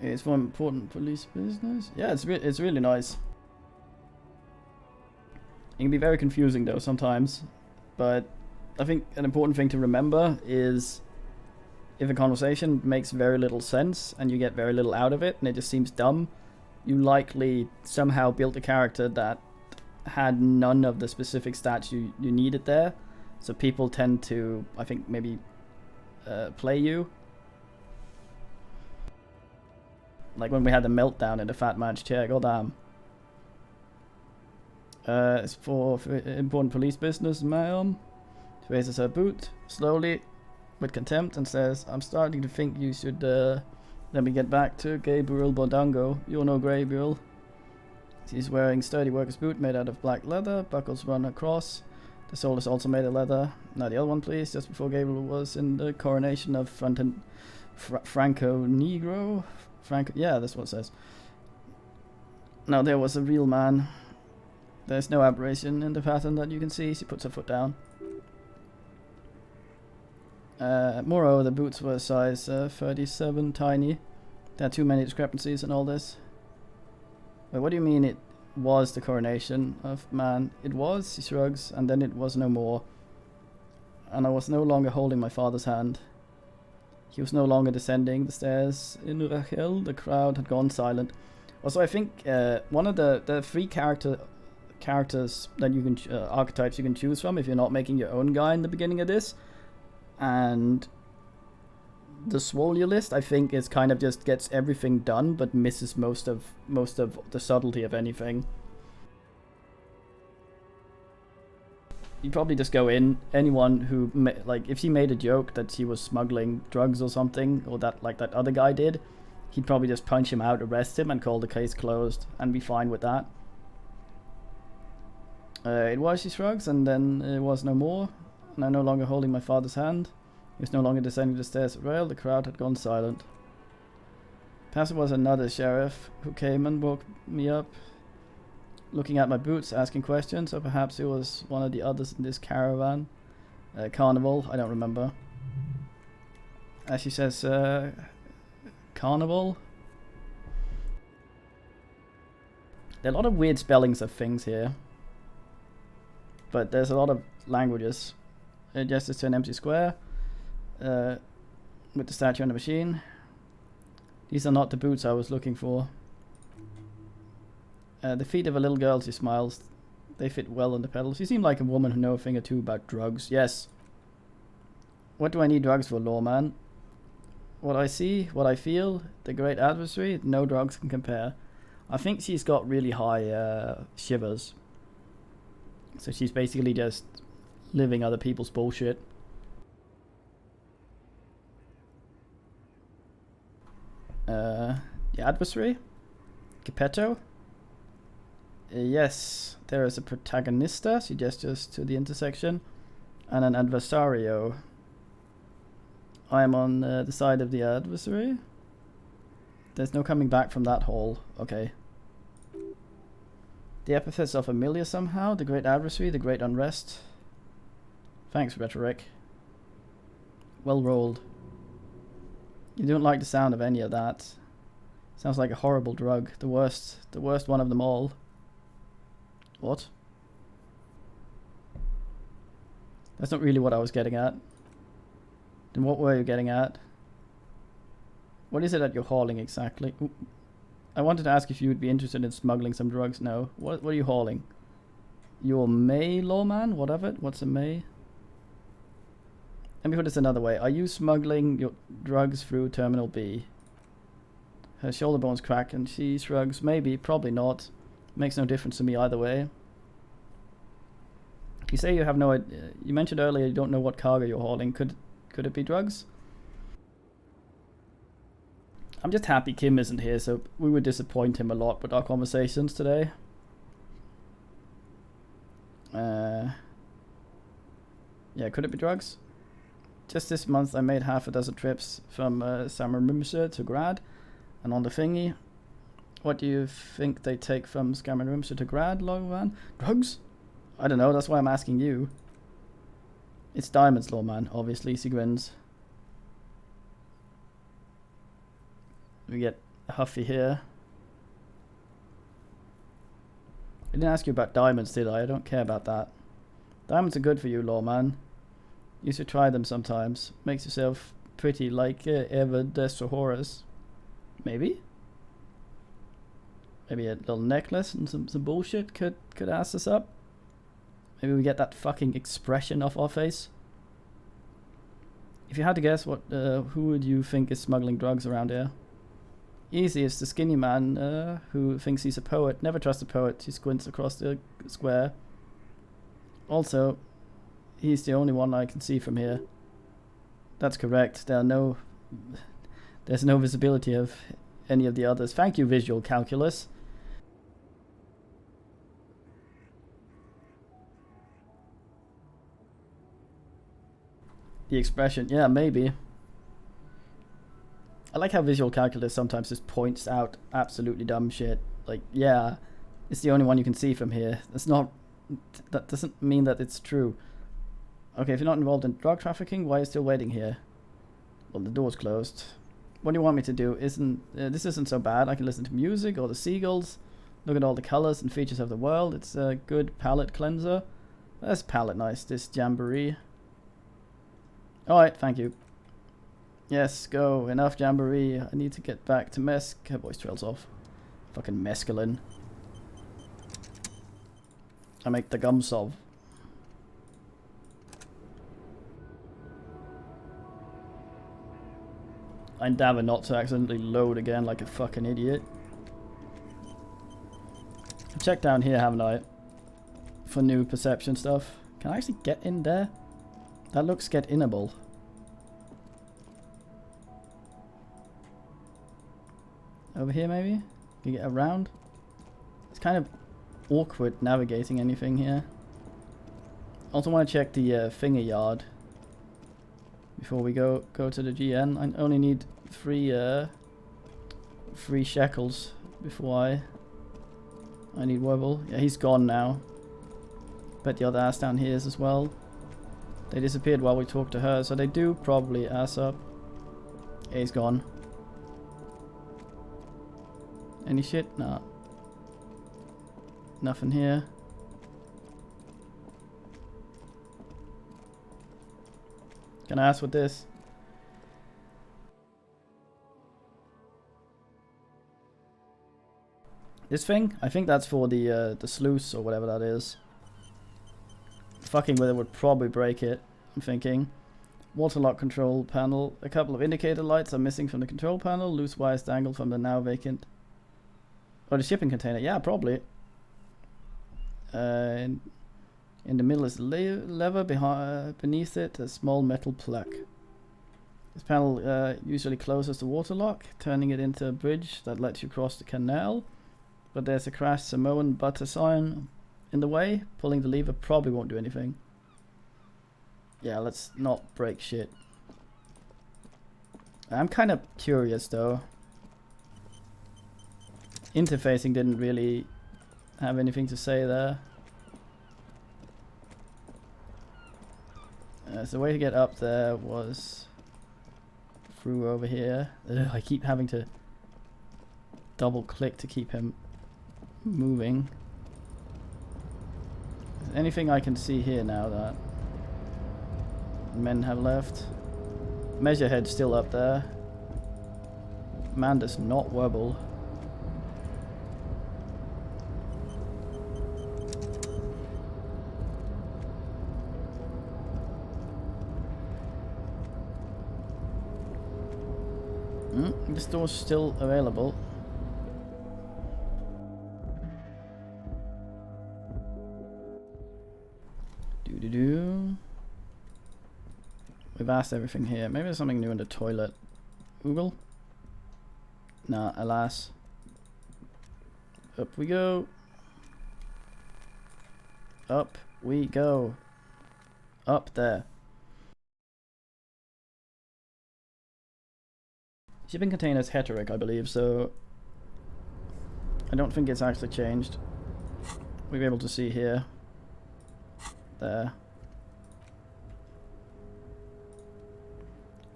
It's one important police business. Yeah, it's really nice. It can be very confusing though sometimes, but I think an important thing to remember is if a conversation makes very little sense and you get very little out of it and it just seems dumb, you likely somehow built a character that had none of the specific stats you needed there. So people tend to, I think, maybe play you. Like when we had the meltdown in the fat man's chair, goddamn. It's for important police business, ma'am. She raises her boot slowly, with contempt, and says, "I'm starting to think you should let me get back to Gabriel Bordongo. You're no Gabriel." She's wearing sturdy worker's boot made out of black leather, buckles run across. The sole is also made of leather. Now the other one, please. Just before Gabriel was in the coronation of Franco Negro. Yeah, that's what it says. Now there was a real man. There's no aberration in the pattern that you can see. She puts her foot down. Moreover, the boots were size 37, tiny. There are too many discrepancies in all this. Wait, what do you mean it was the coronation of man? It was, he shrugs, and then it was no more. And I was no longer holding my father's hand. He was no longer descending the stairs in Rachel. The crowd had gone silent. Also, I think one of the three characters that you can archetypes you can choose from if you're not making your own guy in the beginning of this, and the Swolio list, I think, is kind of just gets everything done but misses most of the subtlety of anything. You probably just go in, anyone who, like, if she made a joke that she was smuggling drugs or something, or that, like that other guy did, he'd probably just punch him out, arrest him, and call the case closed, and be fine with that. It was, she shrugs, and then it was no more, and I'm no longer holding my father's hand. He was no longer descending the stairs at rail. The crowd had gone silent. Perhaps it was another sheriff who came and woke me up, looking at my boots, asking questions, or perhaps it was one of the others in this caravan. Carnival, I don't remember. As she says, carnival? There are a lot of weird spellings of things here, but there's a lot of languages. It gestures to an empty square with the statue on the machine. These are not the boots I was looking for. The feet of a little girl, she smiles. They fit well on the pedals. You seem like a woman who knows a thing or two about drugs. Yes. What do I need drugs for, lawman? What I see, what I feel, the great adversary, no drugs can compare. I think she's got really high shivers. So she's basically just living other people's bullshit. The adversary? Geppetto? Yes, there is a protagonista, she gestures to the intersection, and an adversario. I am on the side of the adversary. There's no coming back from that hole. Okay. The epithets are familiar somehow. The great adversary, the great unrest. Thanks, rhetoric. Well rolled. You don't like the sound of any of that. Sounds like a horrible drug. The worst one of them all. What? That's not really what I was getting at. Then what were you getting at? What is it that you're hauling exactly? Ooh. I wanted to ask if you would be interested in smuggling some drugs. No. What are you hauling? Your May lawman? Whatever. What's a May? Let me put this another way. Are you smuggling your drugs through Terminal B? Her shoulder bones crack and she shrugs. Maybe, probably not. Makes no difference to me either way. You say you have no idea. You mentioned earlier you don't know what cargo you're hauling. Could it be drugs? I'm just happy Kim isn't here, so we would disappoint him a lot with our conversations today. Yeah, could it be drugs? Just this month I made half a dozen trips from Samarumsa to Grad, and on the thingy. What do you think they take from Samarumsa to Grad, Lawman? Drugs? I don't know, that's why I'm asking you. It's diamonds, Lawman, obviously, he grins. We get Huffy here. I didn't ask you about diamonds, did I? I don't care about that. Diamonds are good for you, Lawman. You should try them sometimes. Makes yourself pretty like Eva Desohoras. Maybe? Maybe a little necklace and some bullshit could ass us up. Maybe we get that fucking expression off our face. If you had to guess, who would you think is smuggling drugs around here? Easy, it's the skinny man who thinks he's a poet. Never trust a poet. He squints across the square. Also, he's the only one I can see from here. That's correct. There's no visibility of any of the others. Thank you, visual calculus. The expression, yeah, maybe. I like how visual calculus sometimes just points out absolutely dumb shit. Like, yeah, it's the only one you can see from here. That doesn't mean that it's true. Okay, if you're not involved in drug trafficking, why are you still waiting here? Well, the door's closed. What do you want me to do? This isn't so bad. I can listen to music or the seagulls. Look at all the colors and features of the world. It's a good palate cleanser. That's palate nice, this jamboree. Alright, thank you. Yes, go. Enough jamboree. I need to get back to Her voice trails off. Fucking mescaline. I make the gum solve. I endeavor not to accidentally load again like a fucking idiot. I've checked down here, haven't I? For new perception stuff. Can I actually get in there? That looks get-inable. Over here, maybe? Can you get around? It's kind of awkward navigating anything here. Also want to check the finger yard before we go to the GN. I only need three shekels before I need Wobble. Yeah, he's gone now. Bet the other ass down here is as well. They disappeared while we talked to her, so they do probably ass up. Yeah, he's gone. Any shit? Nah. Nothing here. Can I ask what this? This thing? I think that's for the sluice or whatever that is. Fucking with it would probably break it, I'm thinking. Waterlock control panel. A couple of indicator lights are missing from the control panel. Loose wires dangled from the now vacant. Oh, the shipping container. Yeah, probably. In the middle is the lever. Beneath it, a small metal plug. This panel usually closes the waterlock, turning it into a bridge that lets you cross the canal. But there's a crashed Samoan butter sign in the way. Pulling the lever probably won't do anything. Yeah, let's not break shit. I'm kind of curious though. Interfacing didn't really have anything to say there. So the way to get up there was through over here. Ugh, I keep having to double click to keep him moving. Is there anything I can see here now that men have left? Measurehead's still up there. Man does not wobble. This door's still available. Do-do-do. We've asked everything here. Maybe there's something new in the toilet. Google? Nah, alas. Up we go. Up we go. Up there. Shipping container's heteric, I believe, so I don't think it's actually changed. We'll be able to see here. There.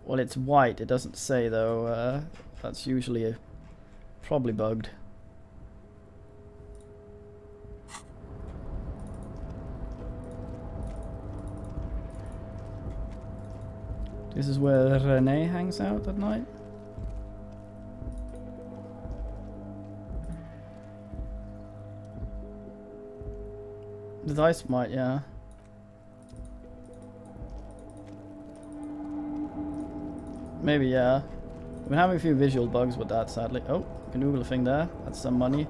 Well, it's white. It doesn't say, though. That's usually probably bugged. This is where Renee hangs out at night. The dice might, yeah. Maybe, yeah. I've been having a few visual bugs with that, sadly. Oh, you can Google a thing there. That's some money.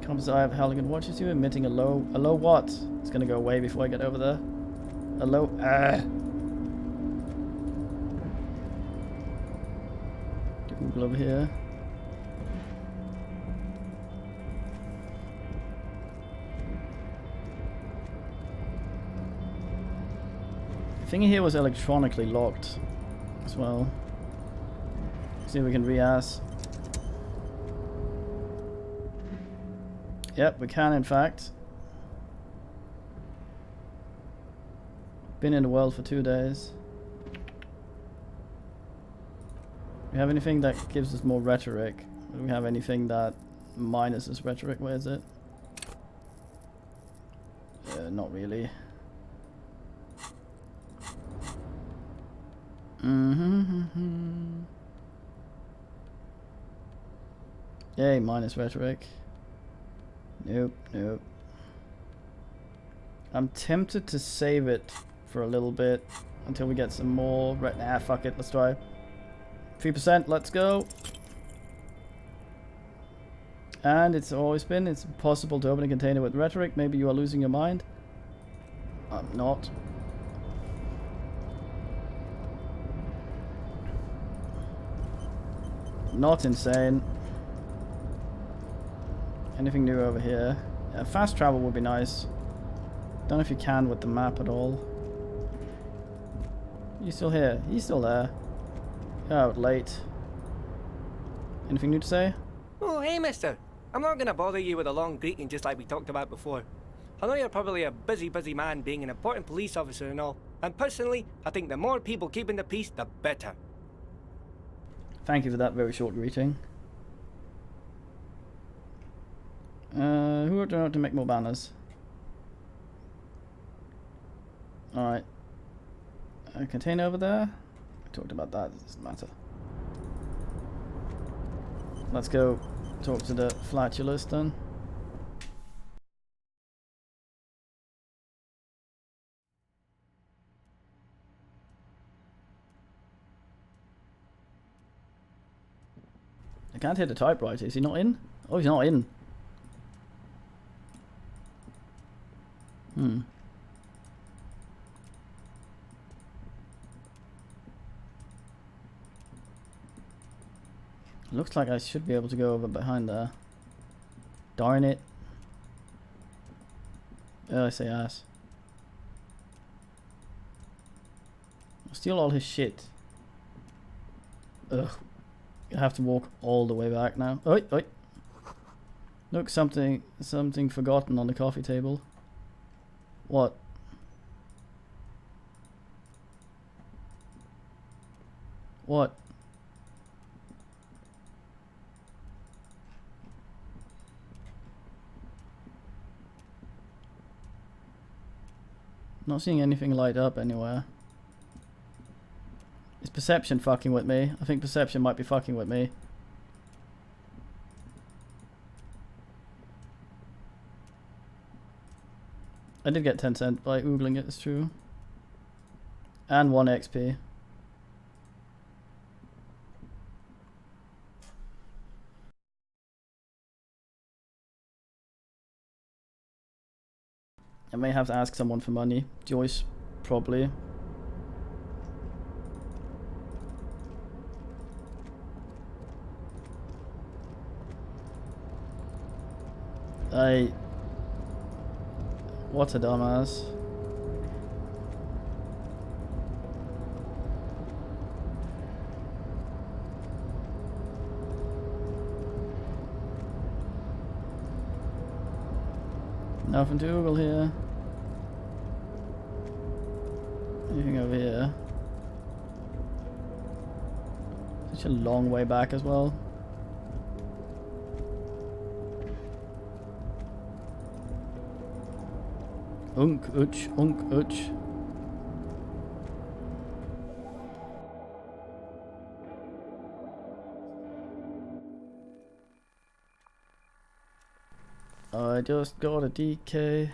Compass eye of Halligan watches you, emitting a low what? It's gonna go away before I get over there. A low, Google over here. The thingy here was electronically locked as well. See if we can re-ass. Yep, we can in fact. Been in the world for 2 days. We have anything that gives us more rhetoric? Do we have anything that minuses rhetoric? Where is it? Not really. Yay, minus rhetoric. Nope, nope. I'm tempted to save it for a little bit until we get some more. Nah, fuck it, let's try. 3%, let's go. And it's impossible to open a container with rhetoric. Maybe you are losing your mind. I'm not. Not insane. Anything new over here? Yeah, fast travel would be nice. Don't know if you can with the map at all. You still here? He's still there. Out late. Anything new to say? Oh, hey, mister. I'm not gonna bother you with a long greeting just like we talked about before. I know you're probably a busy man being an important police officer and all, and personally, I think the more people keeping the peace, the better. Thank you for that very short greeting. Who would know to make more banners? Alright. Container over there? We talked about that, it doesn't matter. Let's go talk to the flatulus then. I can't hear the typewriter. Is he not in? Oh, he's not in. Looks like I should be able to go over behind there. Darn it. Oh, I say ass. I'll steal all his shit. Ugh. I have to walk all the way back now. Oi, oi. Look, something forgotten on the coffee table. What? What? Not seeing anything light up anywhere. Is perception fucking with me? I think perception might be fucking with me. I did get 10 cents by oogling it, it's true. And 1 XP. I may have to ask someone for money. Joyce, probably. What a dumbass. Nothing to Google here. Anything over here? Such a long way back as well. Unk, uch, unk, uch. I just got a DK.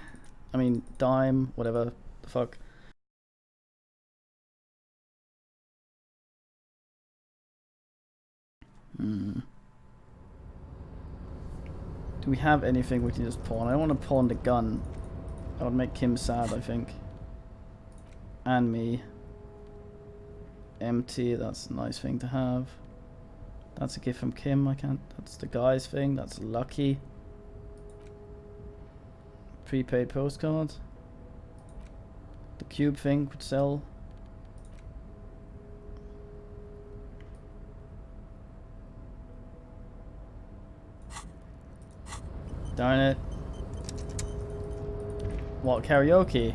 I mean, dime, whatever the fuck. Do we have anything we can just pawn? I don't want to pawn the gun. That would make Kim sad, I think. And me. Empty, that's a nice thing to have. That's a gift from Kim, I can't. That's the guy's thing, that's lucky. Prepaid postcard. The cube thing could sell. Darn it. What, karaoke?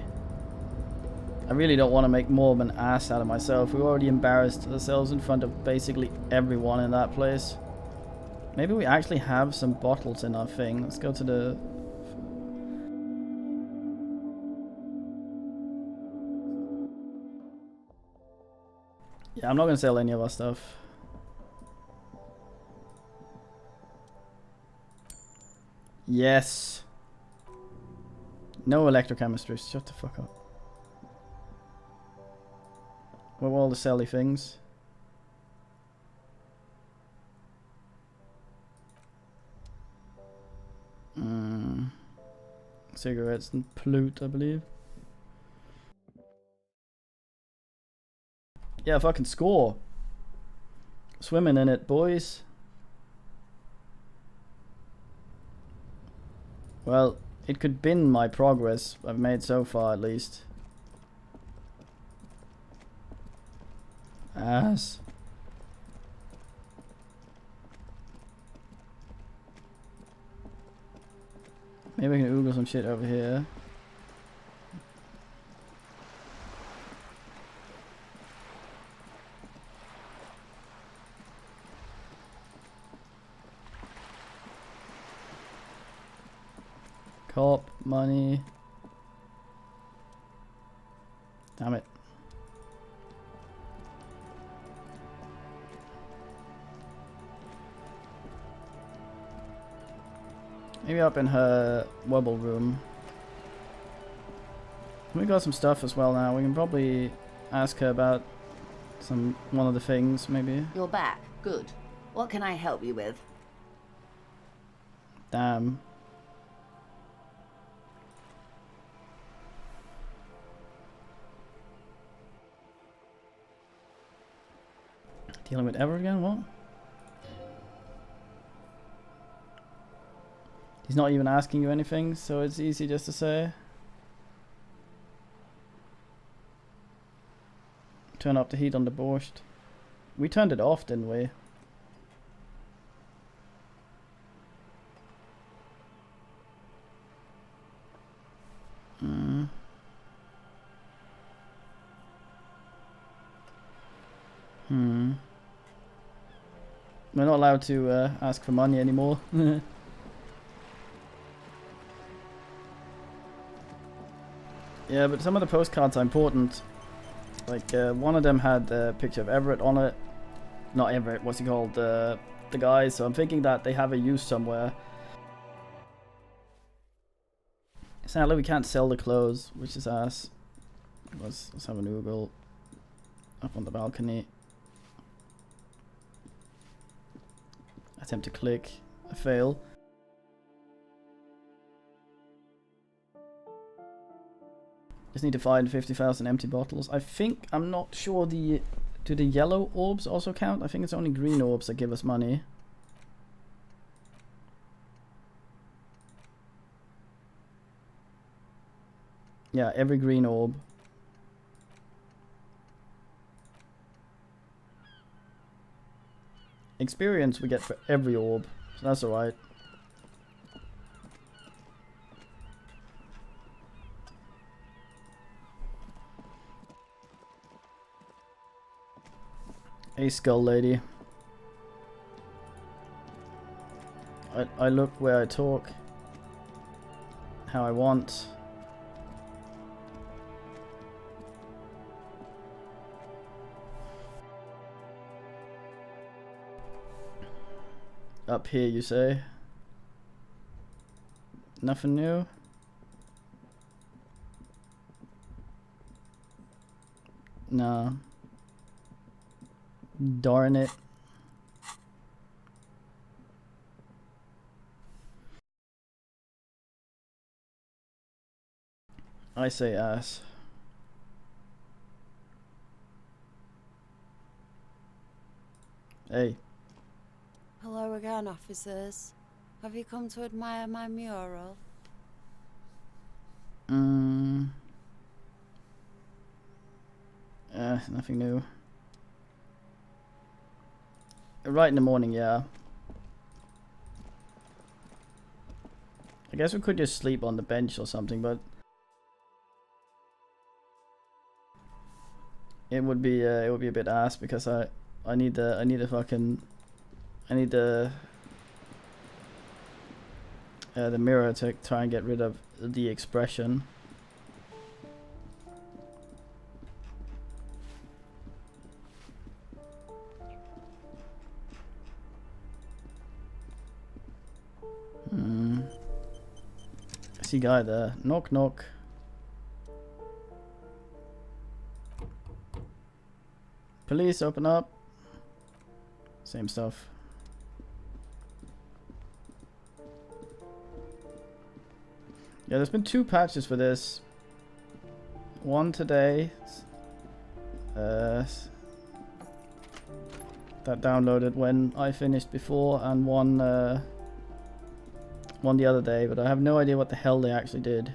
I really don't want to make more of an ass out of myself. We already embarrassed ourselves in front of basically everyone in that place. Maybe we actually have some bottles in our thing. Let's go to the... Yeah, I'm not going to sell any of our stuff. Yes. No electrochemistry. Shut the fuck up. What were all the selly things? Cigarettes and pollute, I believe. Yeah, fucking score. Swimming in it, boys. Well, it could bin my progress I've made so far, at least. Ass. Maybe I can oogle some shit over here. Cop, money. Damn it. Maybe up in her wobble room. We got some stuff as well now. We can probably ask her about one of the things, maybe. You're back. Good. What can I help you with? Damn. Dealing with Everett again? What? He's not even asking you anything, so it's easy just to say. Turn up the heat on the borscht. We turned it off, didn't we? We're not allowed to ask for money anymore. Yeah, but some of the postcards are important. Like, one of them had a picture of Everett on it. Not Everett, what's he called? The guy. So I'm thinking that they have a use somewhere. Sadly, we can't sell the clothes, which is ass. Let's have an oogle up on the balcony. Attempt to click. I fail. Just need to find 50,000 empty bottles. I think, I'm not sure do the yellow orbs also count? I think it's only green orbs that give us money. Yeah, every green orb. Experience we get for every orb, so that's alright. Hey, skull lady. I look where I talk. How I want. Up here, you say? Nothing new? No. Darn it. I say ass. Hey. Hello again, officers. Have you come to admire my mural? Nothing new. Right in the morning, yeah. I guess we could just sleep on the bench or something, but it would be a bit ass because I need the mirror to try and get rid of the expression. I see guy there. Knock knock. Police, open up. Same stuff. Yeah, there's been 2 patches for this. One today. That downloaded when I finished before, and one the other day, but I have no idea what the hell they actually did.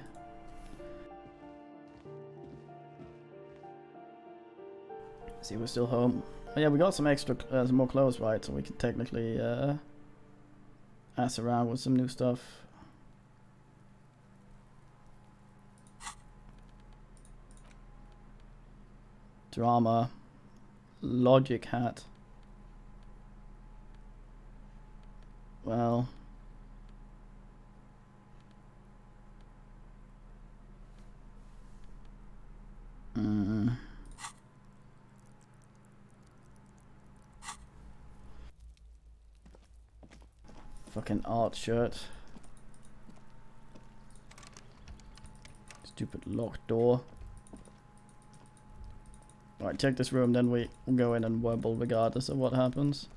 See, we're still home. Oh yeah, we got some extra, some more clothes, right? So we can technically ass around with some new stuff. Drama. Logic hat. Well. Fucking art shirt. Stupid locked door. Alright, check this room, then we'll go in and wobble regardless of what happens.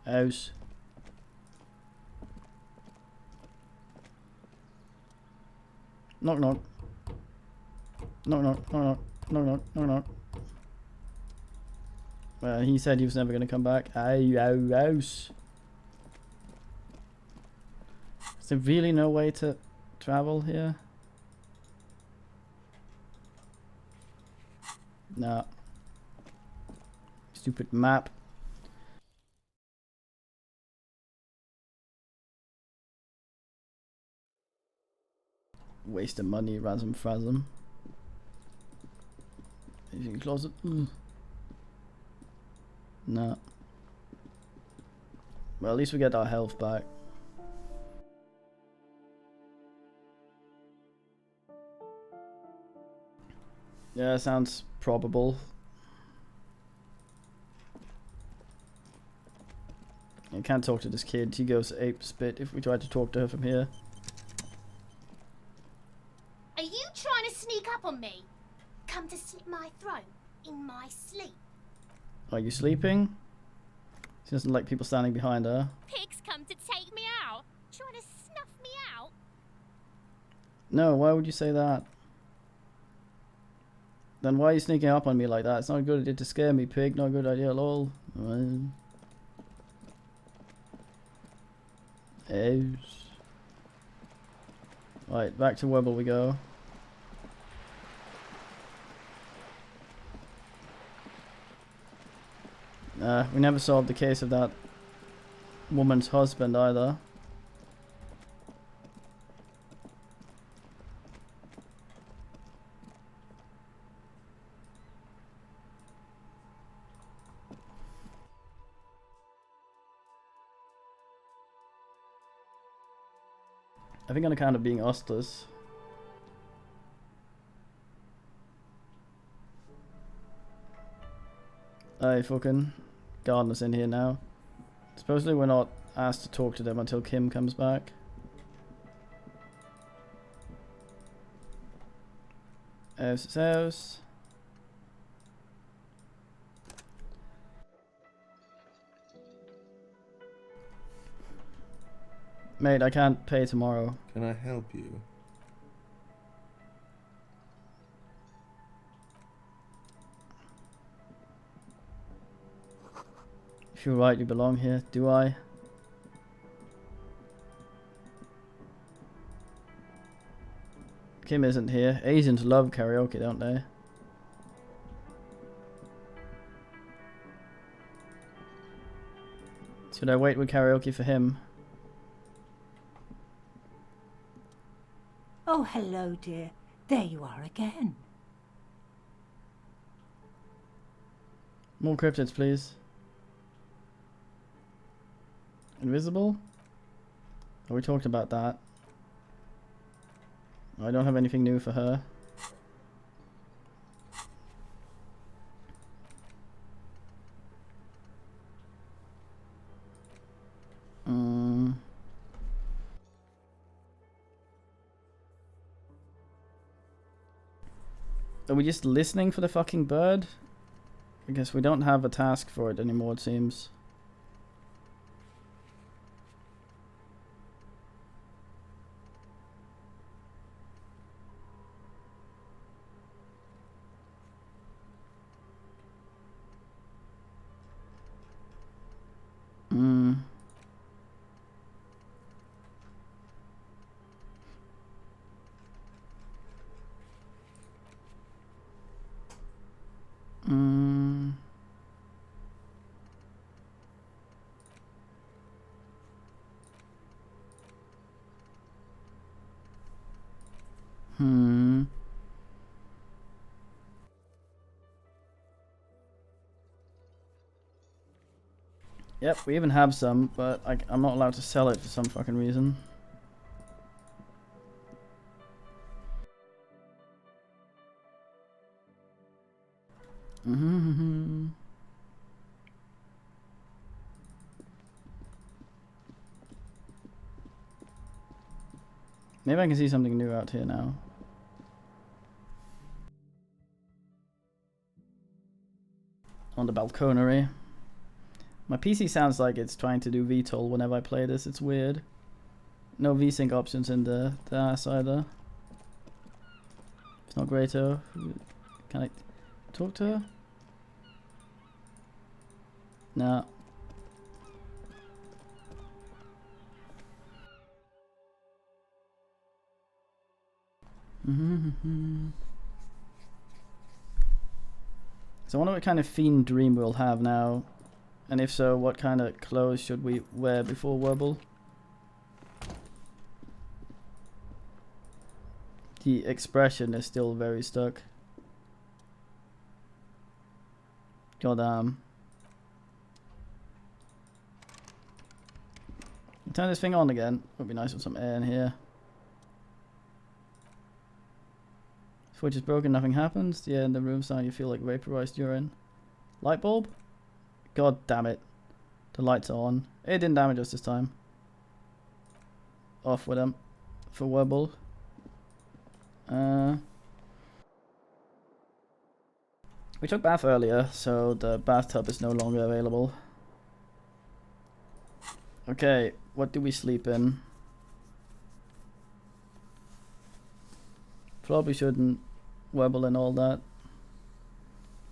House. Knock knock. Knock knock, knock knock, knock knock, knock knock. Well, he said he was never going to come back. House. Is there really no way to travel here? Nah. Stupid map. Waste of money, rasm frasm. Anything in the closet? No. Well, at least we get our health back. Yeah, sounds probable. I can't talk to this kid. He goes ape spit if we try to talk to her from here. Are you trying to sneak up on me? Come to slit my throat in my sleep. Are you sleeping? She doesn't like people standing behind her. Pigs come to take me out. No, why would you say that? Then why are you sneaking up on me like that? It's not a good idea to scare me, pig. Not a good idea at all. Right, back to Webble we go. We never solved the case of that woman's husband either. I think on account of being Ostlers. Hey, fucking Gardner's in here now. Supposedly we're not asked to talk to them until Kim comes back. House is house. Mate, I can't pay tomorrow. Can I help you? If you're right, you belong here. Do I? Kim isn't here. Asians love karaoke, don't they? Should I wait with karaoke for him? Oh, hello, dear. There you are again. More cryptids, please. Invisible? Oh, we talked about that. I don't have anything new for her. Are we just listening for the fucking bird? I guess we don't have a task for it anymore, it seems. Yep, we even have some, but I'm not allowed to sell it for some fucking reason. Maybe I can see something new out here now. On the balconery. My PC sounds like it's trying to do VTOL whenever I play this. It's weird. No VSync options in the ass either. It's not great though. Can I talk to her? No. So I wonder what kind of fiend dream we'll have now. And if so, what kind of clothes should we wear before Wobble? The expression is still very stuck. Goddamn. Turn this thing on again. Would be nice with some air in here. Switch is broken, nothing happens. Yeah, in the room sound you feel like vaporized urine. Light bulb? God damn it. The lights are on. It didn't damage us this time. Off with them. For Wobble. We took bath earlier, so the bathtub is no longer available. Okay, what do we sleep in? Probably shouldn't wobble and all that.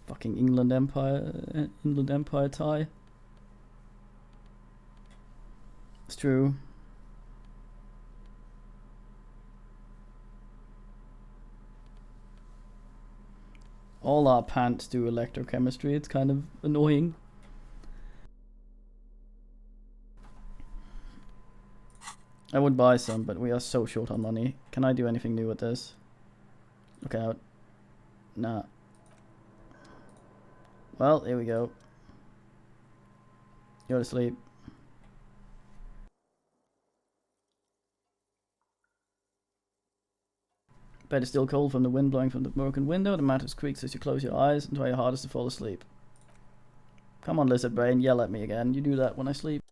Fucking England Empire tie. It's true. All our pants do electrochemistry. It's kind of annoying. I would buy some, but we are so short on money. Can I do anything new with this? Look out. Nah. Well, here we go. Go to sleep. Bed is still cold from the wind blowing from the broken window. The mattress creaks as you close your eyes and try your hardest to fall asleep. Come on, lizard brain, yell at me again. You do that when I sleep.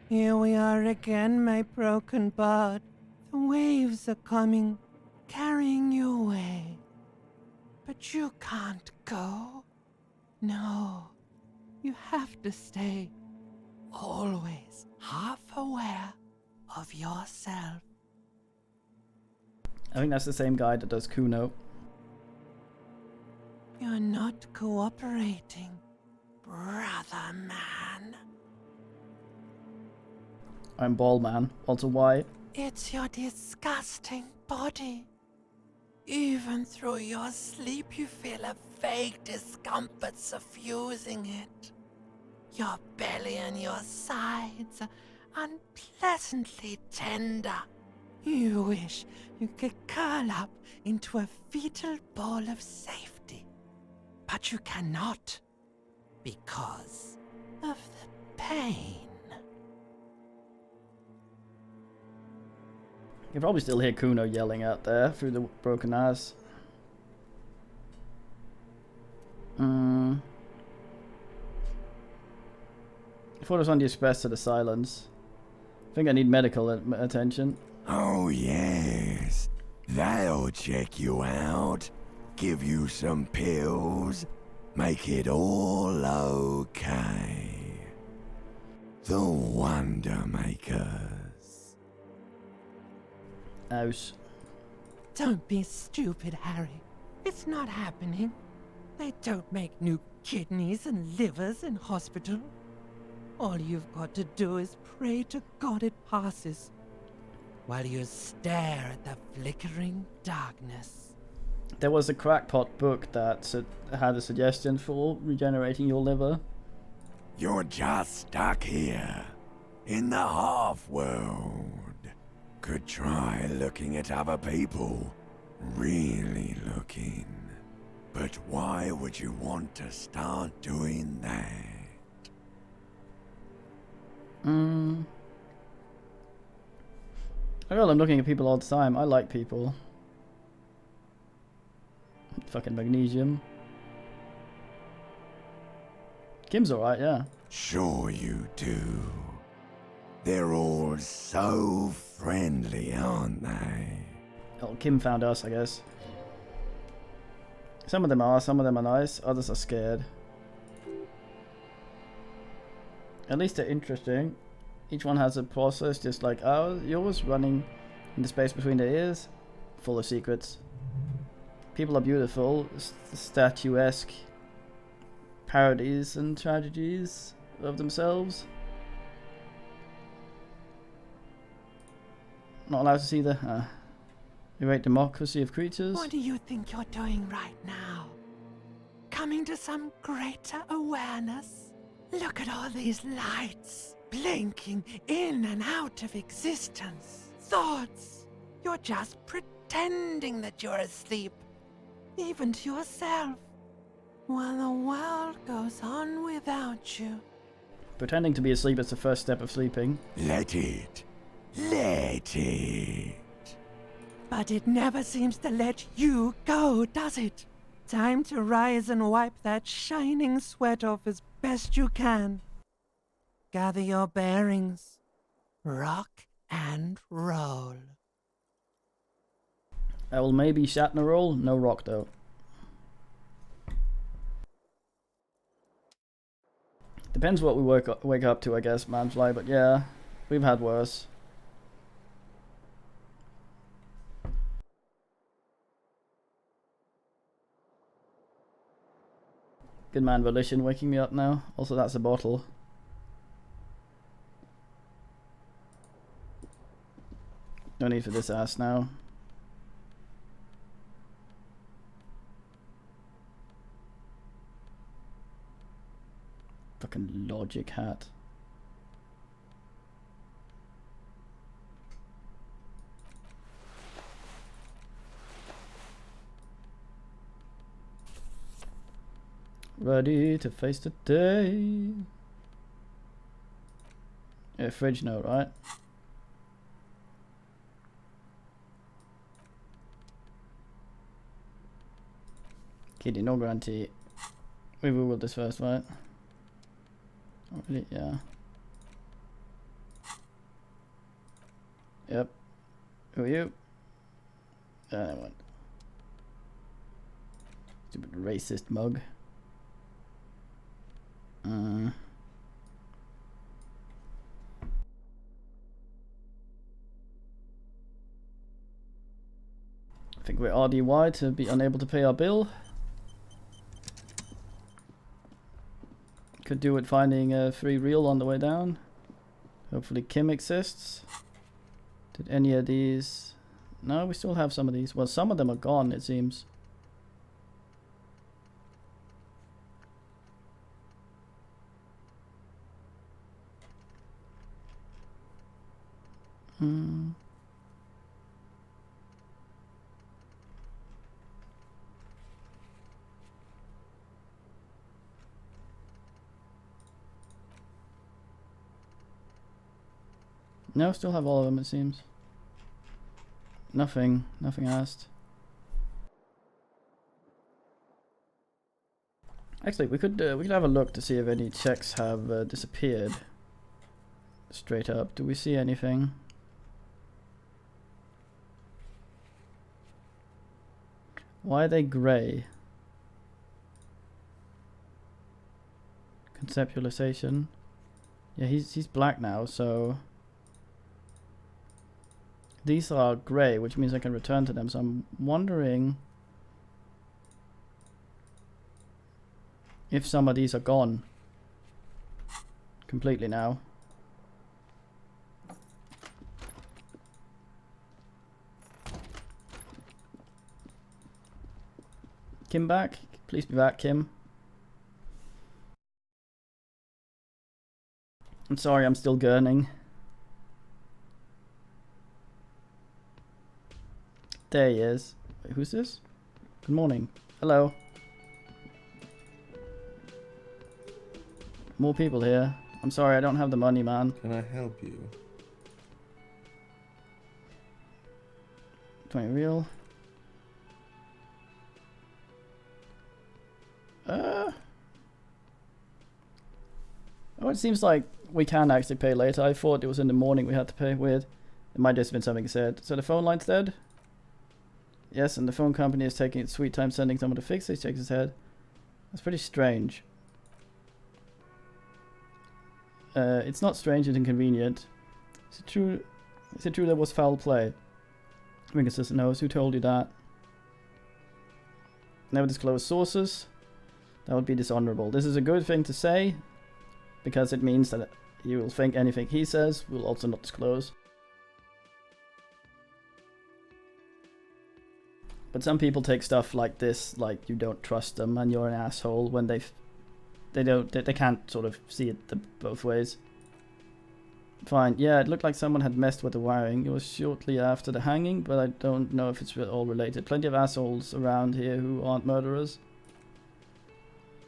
Here we are again, my broken bud. The waves are coming, carrying you away. But you can't go. No, you have to stay. Always half aware of yourself. I think that's the same guy that does Kuno. You're not cooperating, brother man. I'm Ball Man. Also, why? It's your disgusting body. Even through your sleep, you feel a vague discomfort suffusing it. Your belly and your sides are unpleasantly tender. You wish you could curl up into a fetal ball of safety. But you cannot, because of the pain. You can probably still hear Kuno yelling out there through the broken ass. I thought it was on the express to the silence. I think I need medical attention. Oh yes, they'll check you out, give you some pills, make it all okay. The Wonder Makers. Ouch. Don't be stupid, Harry. It's not happening. They don't make new kidneys and livers in hospital. All you've got to do is pray to God it passes, while you stare at the flickering darkness. There was a crackpot book that had a suggestion for regenerating your liver. You're just stuck here, in the half-world. Could try looking at other people, really looking. But why would you want to start doing that? I feel I'm looking at people all the time. I like people. Fucking magnesium. Kim's alright, yeah. Sure you do. They're all so friendly, aren't they? Oh, Kim found us, I guess. Some of them are nice, others are scared. At least they're interesting. Each one has a process just like ours, yours, running in the space between their ears, full of secrets. People are beautiful, statuesque parodies and tragedies of themselves. Not allowed to see the irate democracy of creatures. What do you think you're doing right now? Coming to some greater awareness? Look at all these lights, blinking in and out of existence. Thoughts. You're just pretending that you're asleep, even to yourself, while the world goes on without you. Pretending to be asleep is the first step of sleeping. Let it. Let it. But it never seems to let you go, does it? Time to rise and wipe that shining sweat off as best you can. Gather your bearings. Rock and roll. I will maybe Shatner roll, no rock though. Depends what we wake up to, I guess, Manfly, but yeah, we've had worse. Good man Volition waking me up now. Also, that's a bottle. No need for this ass now. Fucking logic hat. Ready to face the day. Yeah, fridge note, right? Kitty, no guarantee. We will this first, right? Oh, really? Yeah. Yep. Who are you? That one. Stupid racist mug. I think we're RDY to be unable to pay our bill. Could do with finding a free reel on the way down. Hopefully Kim exists. Did any of these... No, we still have some of these. Well, some of them are gone, it seems. No, still have all of them, it seems. Nothing asked. Actually, we could have a look to see if any checks have disappeared. Straight up, do we see anything? Why are they grey? Conceptualization. Yeah, he's black now, so these are grey, which means I can return to them. So I'm wondering if some of these are gone completely now. Kim back? Please be back, Kim. I'm sorry, I'm still gurning. There he is. Wait, who's this? Good morning. Hello. More people here. I'm sorry, I don't have the money, man. Can I help you? 20 real. Oh, it seems like we can actually pay later. I thought it was in the morning we had to pay. Weird. It might just have been something said. So the phone line's dead? Yes, and the phone company is taking its sweet time sending someone to fix it. He shakes his head. That's pretty strange. It's not strange, it's inconvenient. Is it true there was foul play? Ringer's sister knows. Who told you that? Never disclose sources. That would be dishonorable. This is a good thing to say, because it means that you will think anything he says will also not disclose. But some people take stuff like this, like you don't trust them and you're an asshole, when they can't sort of see it both ways. Fine. Yeah, it looked like someone had messed with the wiring. It was shortly after the hanging, but I don't know if it's all related. Plenty of assholes around here who aren't murderers.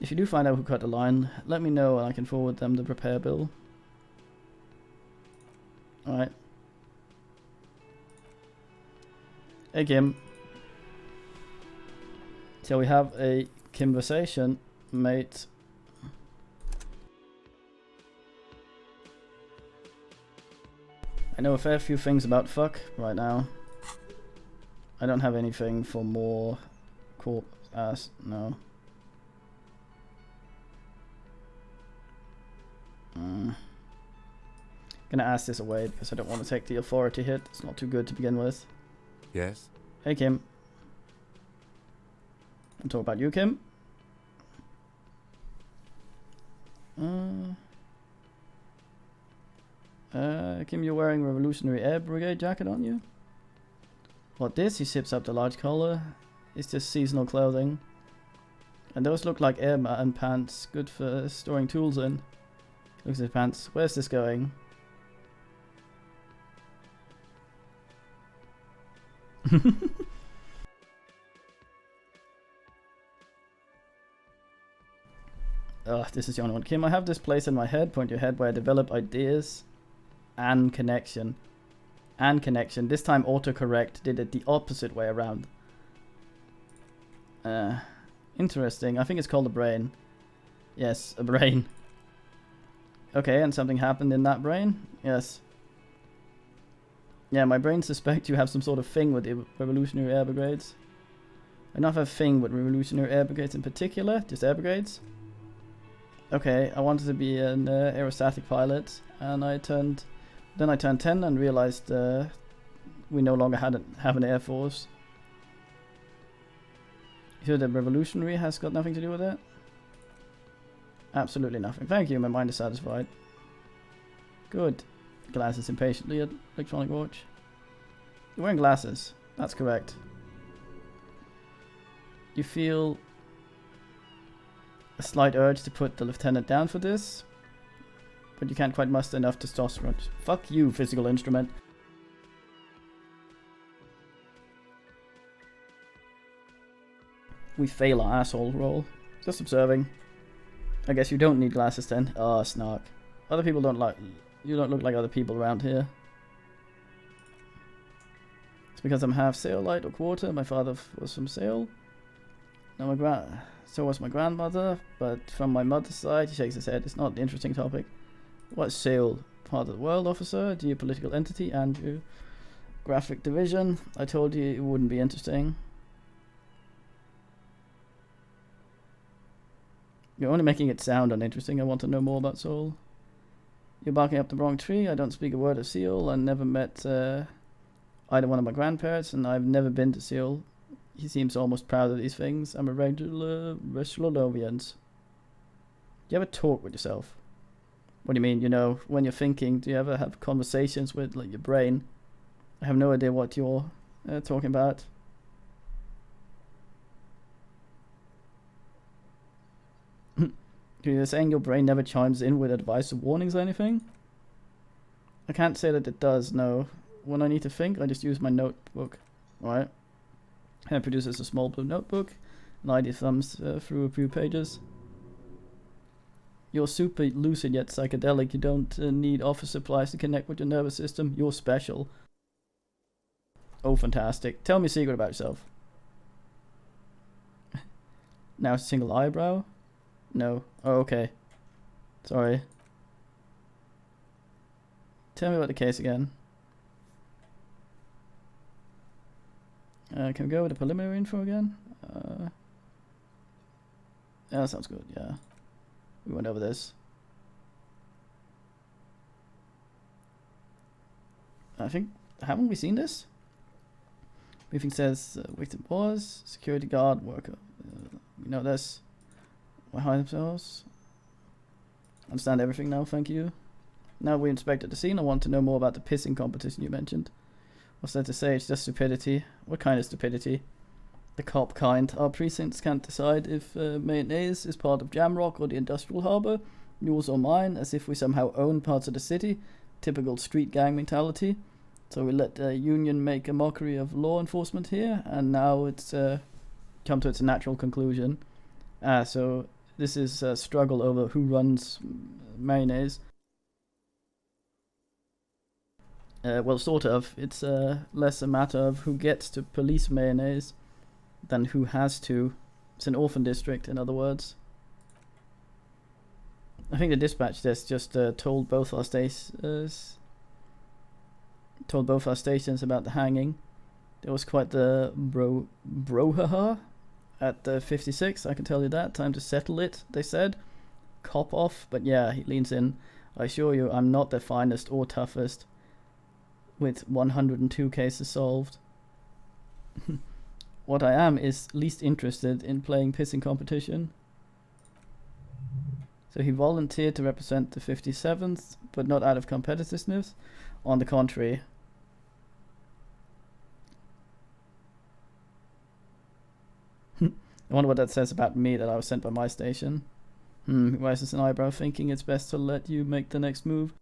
If you do find out who cut the line, let me know and I can forward them the repair bill. Alright. Hey Kim. Shall we have a conversation, mate? I know a fair few things about fuck right now. I don't have anything for more corp ass, no. Gonna ask this away because I don't want to take the authority hit. It's not too good to begin with. Yes? Hey Kim. I'm talking about you, Kim. Kim, you're wearing Revolutionary Air Brigade jacket, aren't you? What this? He sips up the large collar. It's just seasonal clothing. And those look like airman pants, good for storing tools in. Looks at his pants. Where's this going? Ugh, this is the only one. Kim, I have this place in my head, point your head, where I develop ideas and connection. And connection. This time autocorrect did it the opposite way around. Interesting. I think it's called a brain. Yes, a brain. Okay, and something happened in that brain? Yes. Yeah, my brain suspect you have some sort of thing with the Revolutionary Air Brigades. I don't have a thing with Revolutionary Air Brigades in particular, just air brigades. Okay, I wanted to be an aerostatic pilot, and then I turned 10 and realized we no longer have an air force. So the revolutionary has got nothing to do with it? Absolutely nothing. Thank you, my mind is satisfied. Good. Glances impatiently at electronic watch. You're wearing glasses. That's correct. You feel a slight urge to put the lieutenant down for this, but you can't quite muster enough testosterone. Fuck you, physical instrument. We fail our asshole roll. Just observing. I guess you don't need glasses then. Ah, snark. Other people don't like... You don't look like other people around here. It's because I'm half Saleite or quarter. My father was from Sale. Now so was my grandmother, but from my mother's side, he shakes his head. It's not an interesting topic. What's Sale? Part of the world, officer? Geopolitical entity? Andrew? Graphic division? I told you it wouldn't be interesting. You're only making it sound uninteresting. I want to know more about Soul. You're barking up the wrong tree. I don't speak a word of Seal. I never met either one of my grandparents, and I've never been to Seal. He seems almost proud of these things. I'm a regular Reshlolovians. Do you ever talk with yourself? What do you mean? You know, when you're thinking, do you ever have conversations with like your brain? I have no idea what you're talking about. You're saying your brain never chimes in with advice or warnings or anything? I can't say that it does, no. When I need to think, I just use my notebook. Alright. And it produces a small blue notebook. And I thumbs through a few pages. You're super lucid yet psychedelic. You don't need office supplies to connect with your nervous system. You're special. Oh, fantastic. Tell me a secret about yourself. Now it's a single eyebrow? No. Oh, okay. Sorry. Tell me about the case again. Can we go with the preliminary info again? Yeah, that sounds good, yeah. We went over this. I think... Haven't we seen this? Briefing says victim was security guard worker. We know this. Why hide themselves? Understand everything now, thank you. Now we inspected the scene, I want to know more about the pissing competition you mentioned. What's there to say? It's just stupidity. What kind of stupidity? The cop kind. Our precincts can't decide if mayonnaise is part of Jamrock or the industrial harbour, yours or mine, as if we somehow own parts of the city. Typical street gang mentality. So we let the union make a mockery of law enforcement here, and now it's come to its natural conclusion. So this is a struggle over who runs mayonnaise. Well, sort of. It's less a matter of who gets to police mayonnaise than who has to. It's an orphan district, in other words. I think the dispatch desk just told both our stations about the hanging. There was quite the brouhaha at 56, I can tell you that. Time to settle it, they said. Cop off, but yeah, he leans in. I assure you, I'm not the finest or toughest. With 102 cases solved. What I am is least interested in playing pissing competition. So he volunteered to represent the 57th, but not out of competitiveness. On the contrary. I wonder what that says about me, that I was sent by my station. Raises an eyebrow, thinking it's best to let you make the next move.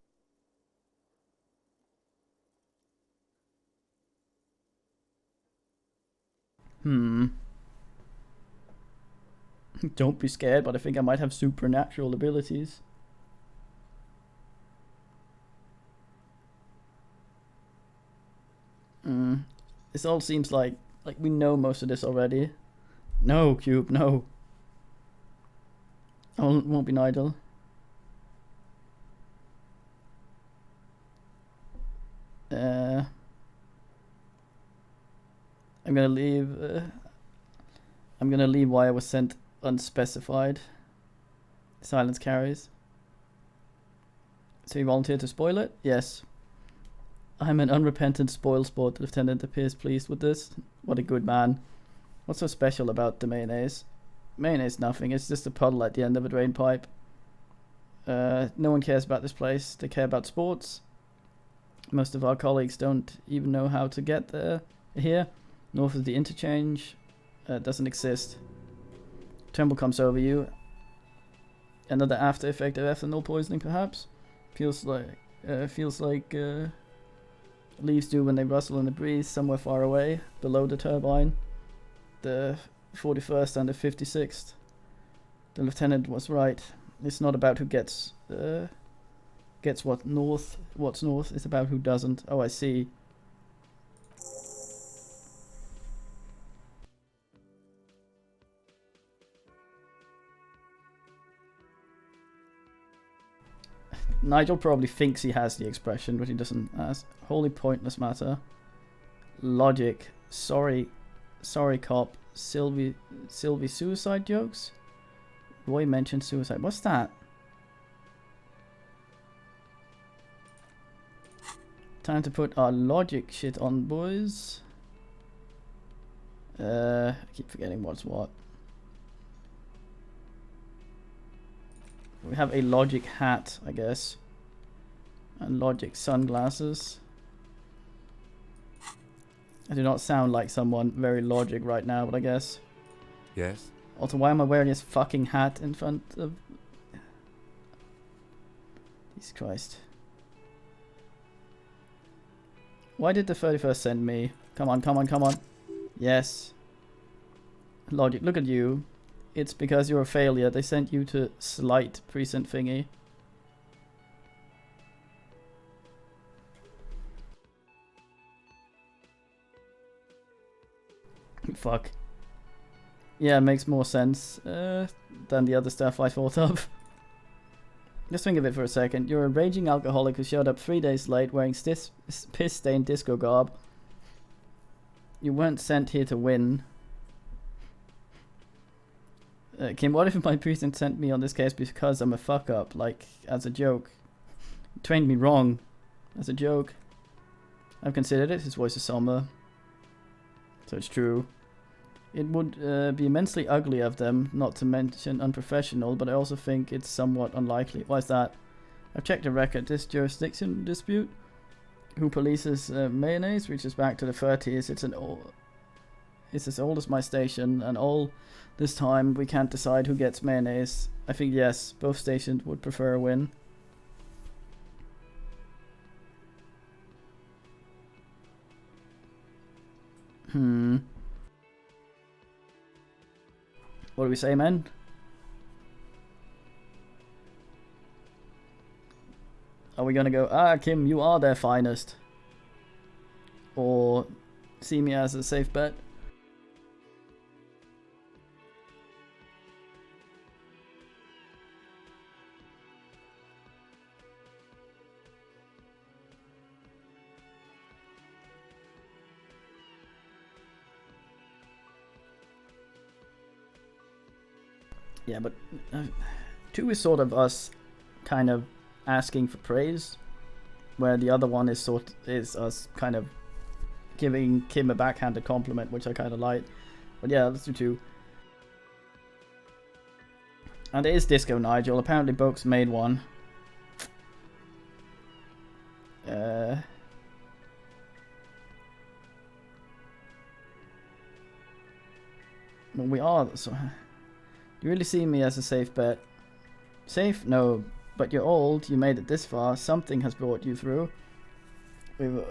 Don't be scared, but I think I might have supernatural abilities. This all seems like we know most of this already. No, Cube, no. Oh, it won't be Nigel. I'm gonna leave. I'm gonna leave why I was sent unspecified. Silence carries. So you volunteered to spoil it? Yes. I'm an unrepentant spoil sport. The lieutenant appears pleased with this. What a good man. What's so special about the mayonnaise? Mayonnaise nothing, it's just a puddle at the end of a drain pipe. No one cares about this place. They care about sports. Most of our colleagues don't even know how to get there. Here, north of the interchange, doesn't exist. Tremble comes over you. Another after effect of ethanol poisoning, perhaps. Feels like leaves do when they rustle in the breeze somewhere far away, below the turbine. The 41st and the 56th. The lieutenant was right. It's not about who gets what's north. It's about who doesn't. Oh, I see. Nigel probably thinks he has the expression, but he doesn't ask. Wholly pointless matter. Logic. Sorry cop. Sylvie suicide jokes? Roy mentioned suicide. What's that? Time to put our logic shit on, boys. I keep forgetting what's what. We have a logic hat, I guess. And logic sunglasses. I do not sound like someone very logic right now, but I guess. Yes? Also, why am I wearing this fucking hat in front of... Jesus Christ. Why did the 31st send me? Come on, come on, come on. Yes. Logic, look at you. It's because you're a failure. They sent you to slight precinct thingy. Fuck. Yeah, it makes more sense than the other stuff I thought of. Just think of it for a second. You're a raging alcoholic who showed up 3 days late wearing piss-stained disco garb. You weren't sent here to win. Kim, what if my precinct sent me on this case because I'm a fuck-up, like, as a joke? You trained me wrong. As a joke. I've considered it. His voice is somber. So it's true. It would be immensely ugly of them, not to mention unprofessional, but I also think it's somewhat unlikely. Why is that? I've checked the record. This jurisdiction dispute, who polices mayonnaise, reaches back to the 30s. It's as old as my station, and all this time we can't decide who gets mayonnaise. I think yes, both stations would prefer a win. What do we say, men? Are we gonna go, Kim, you are their finest? Or see me as a safe bet? Yeah, but 2 is sort of us kind of asking for praise, where the other one is us kind of giving Kim a backhanded compliment, which I kind of like. But yeah, let's do 2. And it is Disco Nigel. Apparently Boke's made one. But we are... So, do you really see me as a safe bet? Safe? No. But you're old. You made it this far. Something has brought you through. We've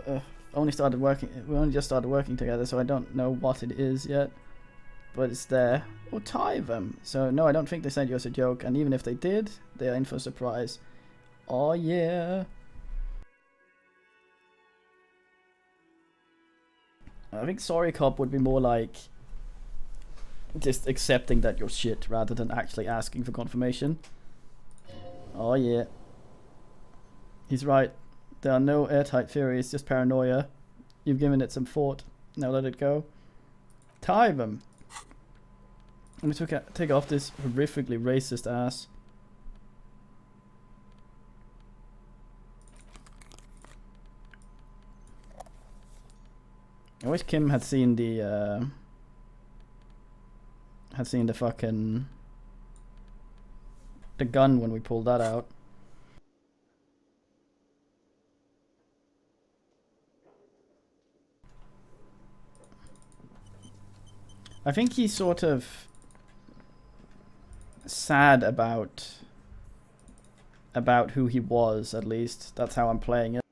only started working... We only just started working together, so I don't know what it is yet. But it's there. Or tie them. So no, I don't think they sent you as a joke. And even if they did, they are in for a surprise. Oh yeah. I think sorry cop would be more like just accepting that you're shit rather than actually asking for confirmation. Oh yeah. He's right. There are no airtight theories, just paranoia. You've given it some thought. Now let it go. Tie them. Let me take off this horrifically racist ass. I wish Kim had seen the fucking the gun when we pulled that out. I think he's sort of sad about who he was, at least. That's how I'm playing it.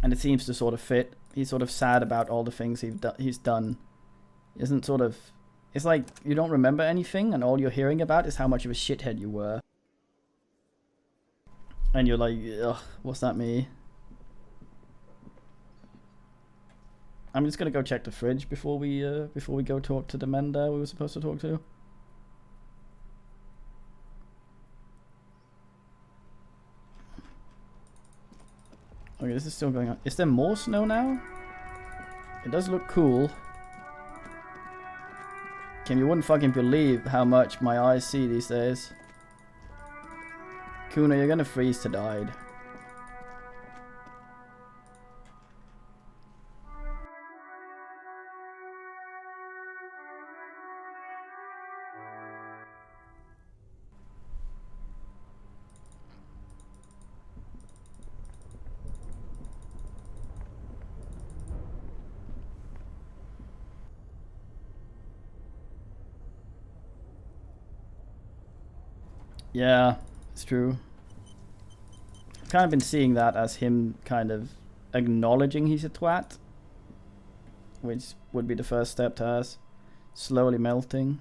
And it seems to sort of fit. He's sort of sad about all the things he's done. Isn't sort of... It's like you don't remember anything and all you're hearing about is how much of a shithead you were. And you're like, ugh, what's that me? I'm just gonna go check the fridge before we go talk to the men there we were supposed to talk to. Okay, this is still going on. Is there more snow now? It does look cool. Kim, you wouldn't fucking believe how much my eyes see these days. Kuna, you're gonna freeze to die. Yeah, it's true. I've kind of been seeing that as him kind of acknowledging he's a twat. Which would be the first step to us. Slowly melting.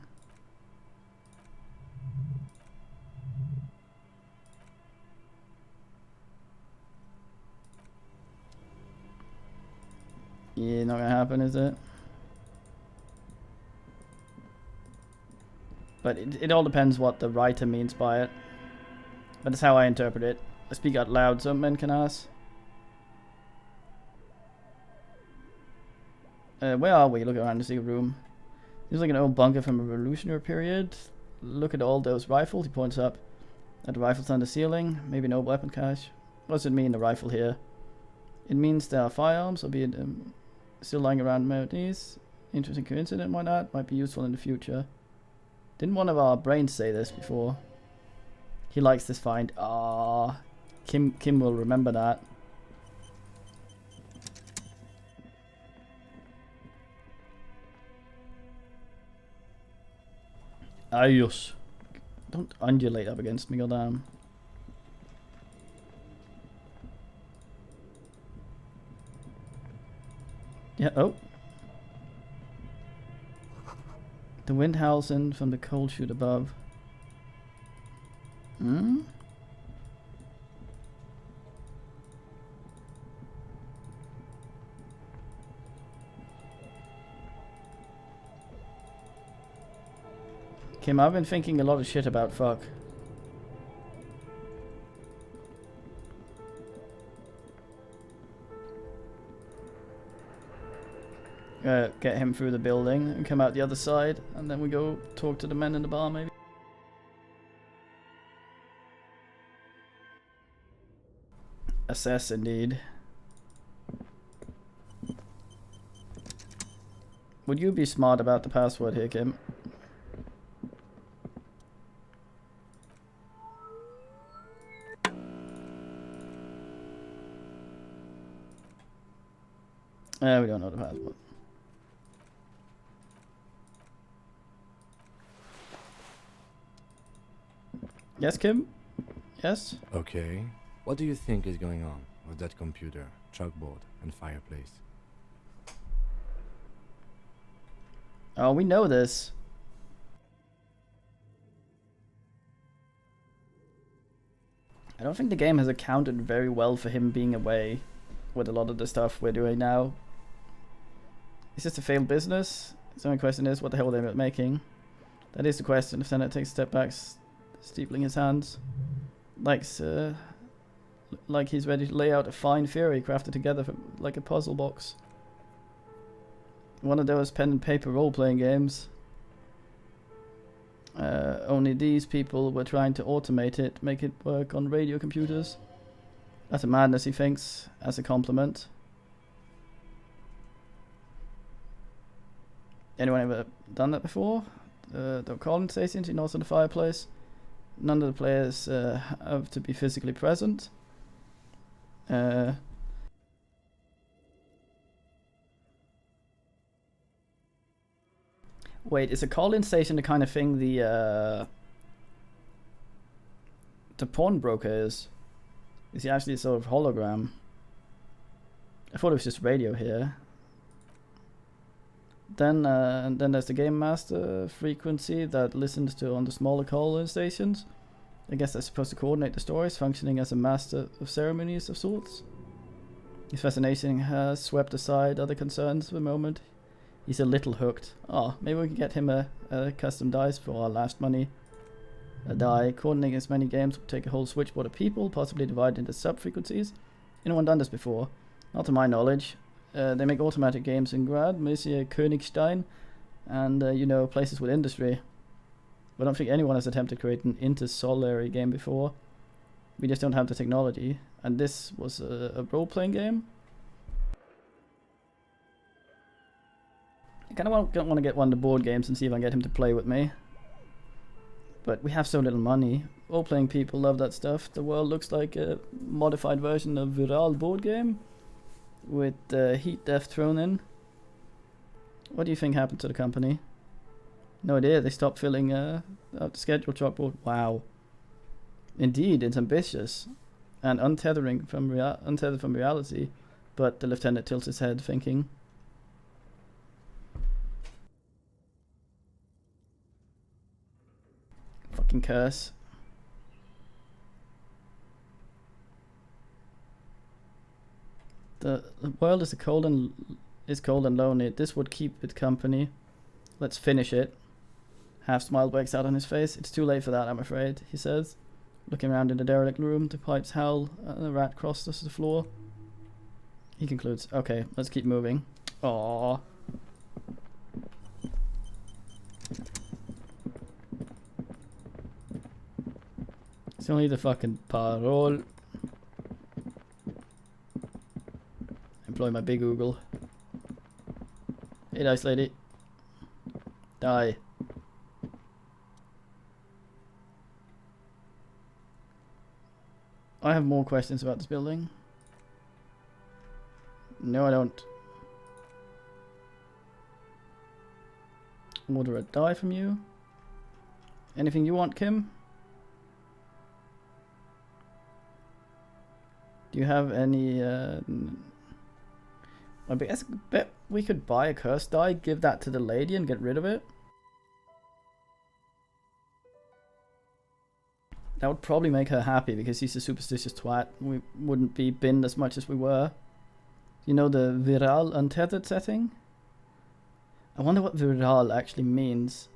Yeah, not gonna happen, is it? But it all depends what the writer means by it. But that's how I interpret it. I speak out loud so men can ask. Where are we? Look around the secret room. Seems like an old bunker from a revolutionary period. Look at all those rifles. He points up at the rifles on the ceiling. Maybe no weapon cache. What does it mean, the rifle here? It means there are firearms, albeit still lying around these. Interesting coincidence, why not? Might be useful in the future. Didn't one of our brains say this before? He likes this find. Ah, Kim will remember that. Ayos. Don't undulate up against me, goddamn. Yeah, oh. The wind howls in from the cold chute above. Hmm? Kim, I've been thinking a lot of shit about fuck. Get him through the building and come out the other side, and then we go talk to the men in the bar, maybe. Assess, indeed. Would you be smart about the password here, Kim? We don't know the password. Yes, Kim? Yes? Okay. What do you think is going on with that computer, chalkboard, and fireplace? Oh, we know this. I don't think the game has accounted very well for him being away with a lot of the stuff we're doing now. Is this a failed business? The only question is, what the hell are they making? That is the question. If Senate takes a step back, steepling his hands. Like he's ready to lay out a fine theory crafted together from, like a puzzle box. One of those pen and paper role-playing games. Only these people were trying to automate it, make it work on radio computers. That's a madness, he thinks, as a compliment. Anyone ever done that before? The calling stations, and also the fireplace. None of the players have to be physically present. Wait, is a call-in station the kind of thing the pawnbroker is? Is he actually a sort of hologram? I thought it was just radio here. Then and then there's the game master frequency that listens to on the smaller call-in stations. I guess that's supposed to coordinate the stories, functioning as a master of ceremonies of sorts. His fascination has swept aside other concerns for the moment. He's a little hooked. Oh, maybe we can get him a custom dice for our last money. A die. Coordinating as many games will take a whole switchboard of people, possibly divided into sub-frequencies. Anyone done this before? Not to my knowledge. They make automatic games in Grad, Mercia, Königstein, and, you know, places with industry. But I don't think anyone has attempted to create an intersolary game before. We just don't have the technology. And this was a role-playing game? I kind of want to get one of the board games and see if I can get him to play with me. But we have so little money. Role-playing people love that stuff. The world looks like a modified version of Viral board game with heat death thrown in. What do you think happened to the company? No idea. They stopped filling out the schedule chalkboard. Wow. Indeed, it's ambitious and untethered from reality. But the lieutenant tilts his head, thinking. Fucking curse. The world is cold and lonely. This would keep it company. Let's finish it. Half smile breaks out on his face. It's too late for that, I'm afraid, he says, looking around in the derelict room. The pipes howl and the rat crosses the floor. He concludes, okay, let's keep moving. Aww. It's only the fucking parole. Employ my big oogle. Hey, nice lady. Die. I have more questions about this building. No, I don't. Order a die from you. Anything you want, Kim? Do you have any I bet we could buy a curse die, give that to the lady and get rid of it. That would probably make her happy because he's a superstitious twat. We wouldn't be binned as much as we were. You know the Viral untethered setting? I wonder what Viral actually means.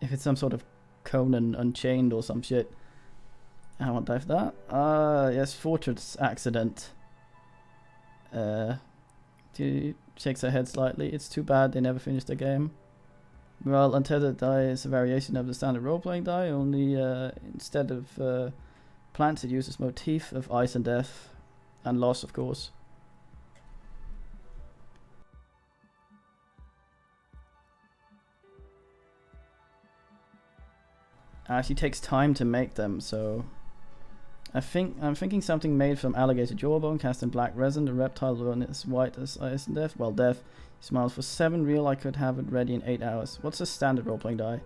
If it's some sort of Conan Unchained or some shit. I won't die for that. Yes, Fortress accident. She shakes her head slightly. It's too bad they never finished the game. Well, untethered die is a variation of the standard role-playing die, only instead of plants it uses motif of ice and death. And loss, of course. She takes time to make them, so I'm thinking something made from alligator jawbone, cast in black resin. The reptile one is white as ice and death. Well, death. He smiles for 7 real. I could have it ready in 8 hours. What's a standard role-playing die?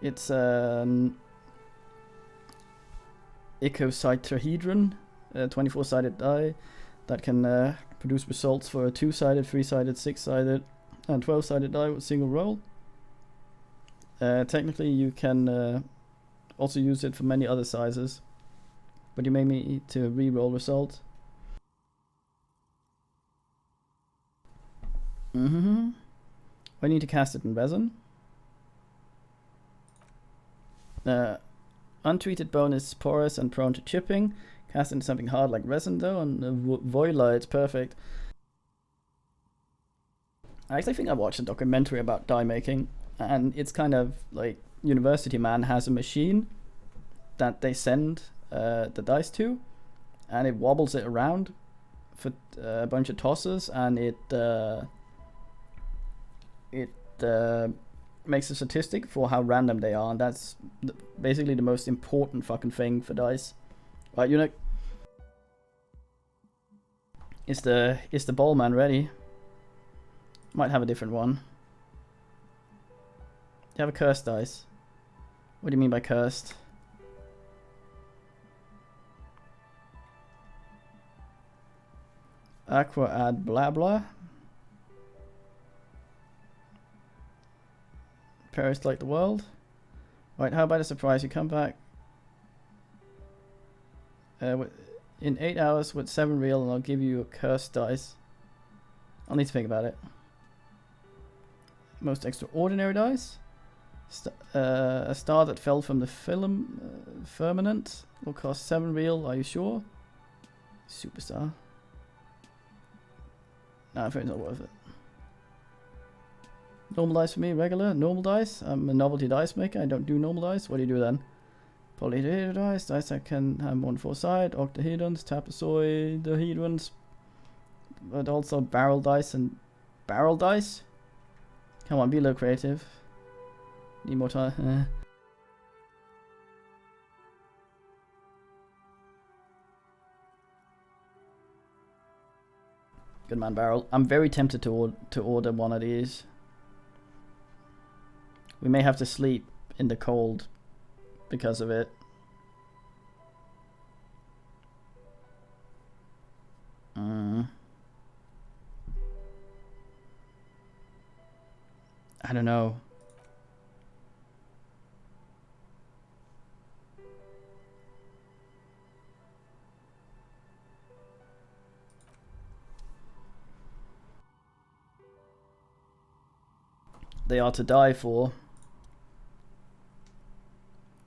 It's an icosahedron, a 24-sided die that can produce results for a 2-sided, 3-sided, 6-sided, and 12-sided die with single roll. Technically, you can also use it for many other sizes, but you may need to re-roll results. I need to cast it in resin. Untreated bone is porous and prone to chipping. Cast into something hard like resin though, and voila, it's perfect. I actually think I watched a documentary about die making, and it's kind of like University Man has a machine that they send the dice to, and it wobbles it around for a bunch of tosses, and it makes a statistic for how random they are, and that's basically the most important fucking thing for dice. Right, Eunuch? Is the ball man ready? Might have a different one. Do you have a cursed dice? What do you mean by cursed? Aqua add blah blah. Perished like the world. Right, how about a surprise? You come back in 8 hours with 7 real, and I'll give you a cursed dice. I'll need to think about it. Most extraordinary dice. A star that fell from the firmament will cost 7 real. Are you sure? Superstar. No, I think it's not worth it. Normal dice for me, regular, normal dice. I'm a novelty dice maker, I don't do normal dice. What do you do then? Polyhedral dice, dice that can have more than 4 sides, octahedrons, trapezoidahedrons, but also barrel dice and barrel dice. Come on, be a little creative. Need more time. Good man, Barrel. I'm very tempted to order one of these. We may have to sleep in the cold because of it. I don't know. They are to die for.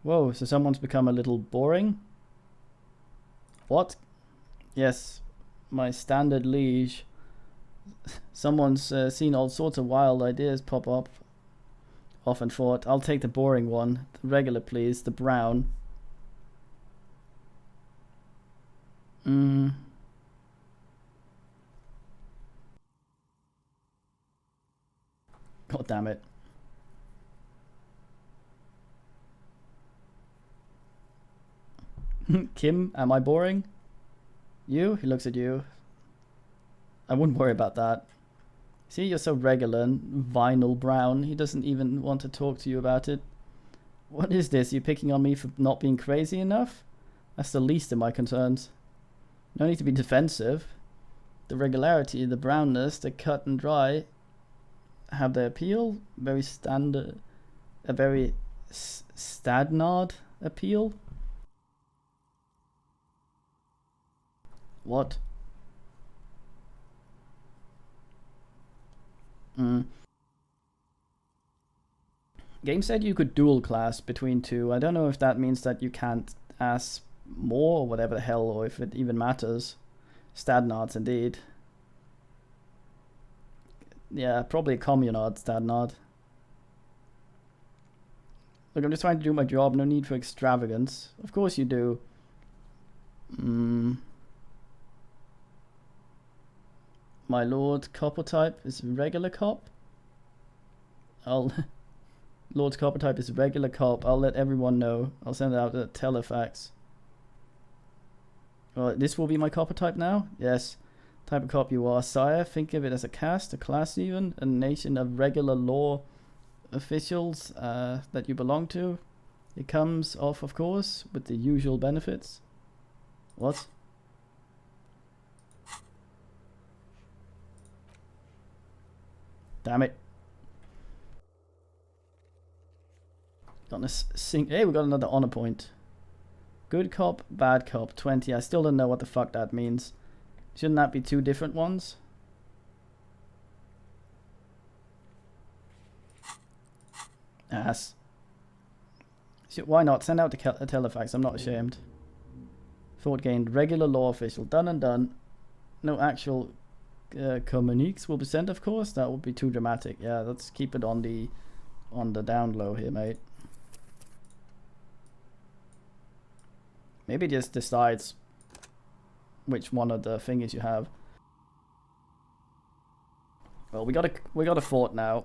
Whoa, so someone's become a little boring? What? Yes, my standard liege. Someone's seen all sorts of wild ideas pop up. Often thought, I'll take the boring one. The regular, please. The brown. God damn it. Kim, am I boring? You? He looks at you. I wouldn't worry about that. See, you're so regular and vinyl brown. He doesn't even want to talk to you about it. What is this? You picking on me for not being crazy enough? That's the least of my concerns. No need to be defensive. The regularity, the brownness, the cut and dry have their appeal. Very standard, a very stagnard appeal. What? Game said you could dual class between two. I don't know if that means that you can't ask more or whatever the hell, or if it even matters. Stadnards indeed. Yeah, probably a communard Stadnard. Look, I'm just trying to do my job. No need for extravagance. Of course you do. My lord copper type is regular cop. Lord's copper type is regular cop. I'll let everyone know. I'll send out a telefax. Well, this will be my copper type now. Yes. Type of cop you are, sire. Think of it as a caste, a class even, a nation of regular law officials that you belong to. It comes off, of course, with the usual benefits. What? Damn it. Got hey, we got another honor point. Good cop, bad cop, 20. I still don't know what the fuck that means. Shouldn't that be 2 different ones? Ass. Why not? Send out a telefax. I'm not ashamed. Thought gained. Regular law official. Done and done. No actual communiques will be sent, of course. That would be too dramatic. Yeah, let's keep it on the down low here, mate. Maybe it just decides which one of the fingers you have. Well, we got a fort now,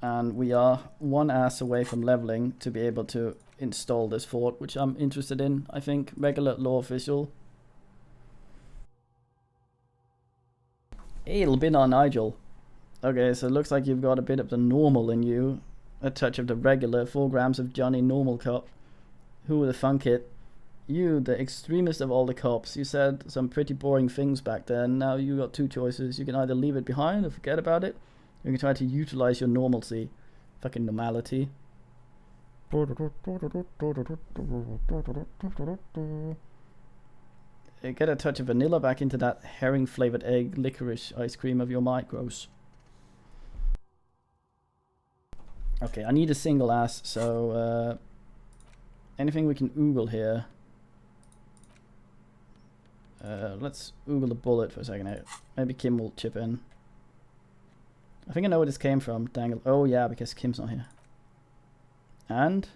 and we are 1 ass away from leveling to be able to install this fort, which I'm interested in. I think regular law official. Hey, it'll be on Nigel. Okay, so it looks like you've got a bit of the normal in you, a touch of the regular, 4 grams of Johnny Normal Cop. Who would have thunk it? You, the extremist of all the cops. You said some pretty boring things back then. Now you got 2 choices. You can either leave it behind or forget about it. Or you can try to utilize your normalcy. Fucking normality. Get a touch of vanilla back into that herring flavored egg licorice ice cream of your mind. Gross. Okay, I need a single ass, so anything we can oogle here. Let's oogle the bullet for a second. Maybe Kim will chip in. I think I know where this came from. Dangle. Oh yeah, because Kim's not here. And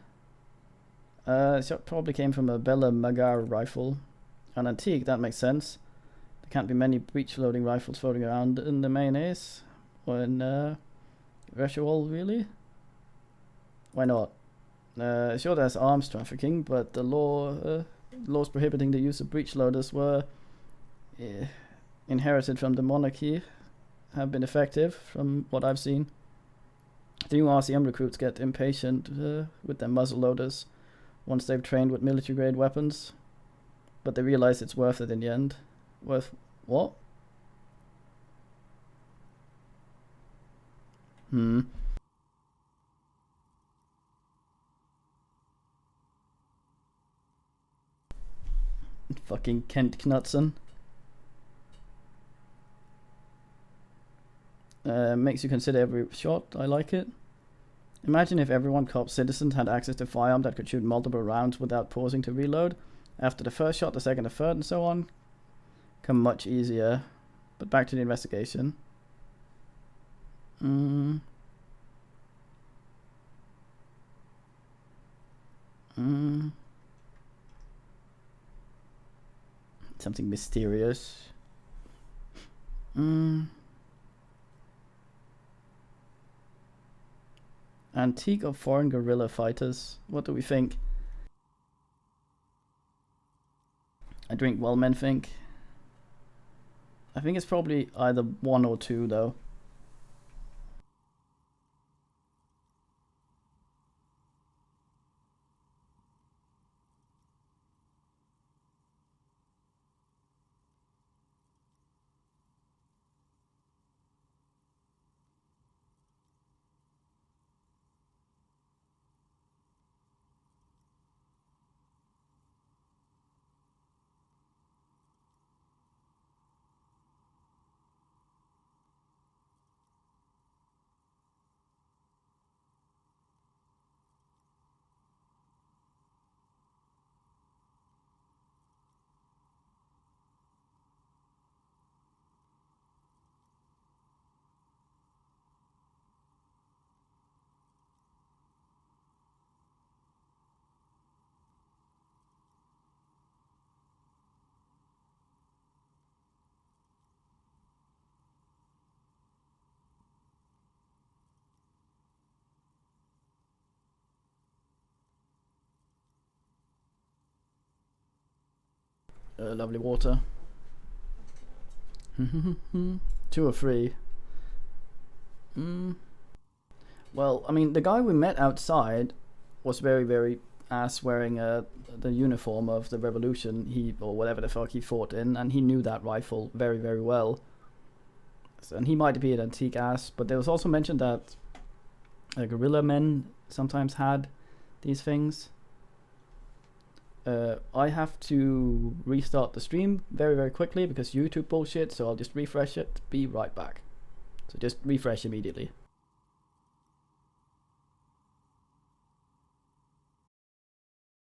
it probably came from a Bella Magar rifle. An antique, that makes sense. There can't be many breech loading rifles floating around in the mayonnaise. Or in Reshual, really? Why not? Sure, there's arms trafficking, but the laws prohibiting the use of breech loaders were inherited from the monarchy, have been effective from what I've seen. The new RCM recruits get impatient with their muzzle loaders once they've trained with military grade weapons, but they realize it's worth it in the end. Worth what? Fucking Kent Knutson. Makes you consider every shot. I like it. Imagine if everyone cop citizen had access to a firearm that could shoot multiple rounds without pausing to reload. After the first shot, the second, the third, and so on. Come much easier. But back to the investigation. Something mysterious. Antique of foreign guerrilla fighters. What do we think? I drink well, men think. I think it's probably either 1 or 2 though. Lovely water. 2 or 3. Well, I mean, the guy we met outside was very, very ass wearing the uniform of the revolution, or whatever the fuck he fought in, and he knew that rifle very, very well. So, and he might be an antique ass, but there was also mentioned that guerrilla men sometimes had these things. I have to restart the stream very, very quickly because YouTube bullshit, so I'll just refresh it. Be right back. So just refresh immediately.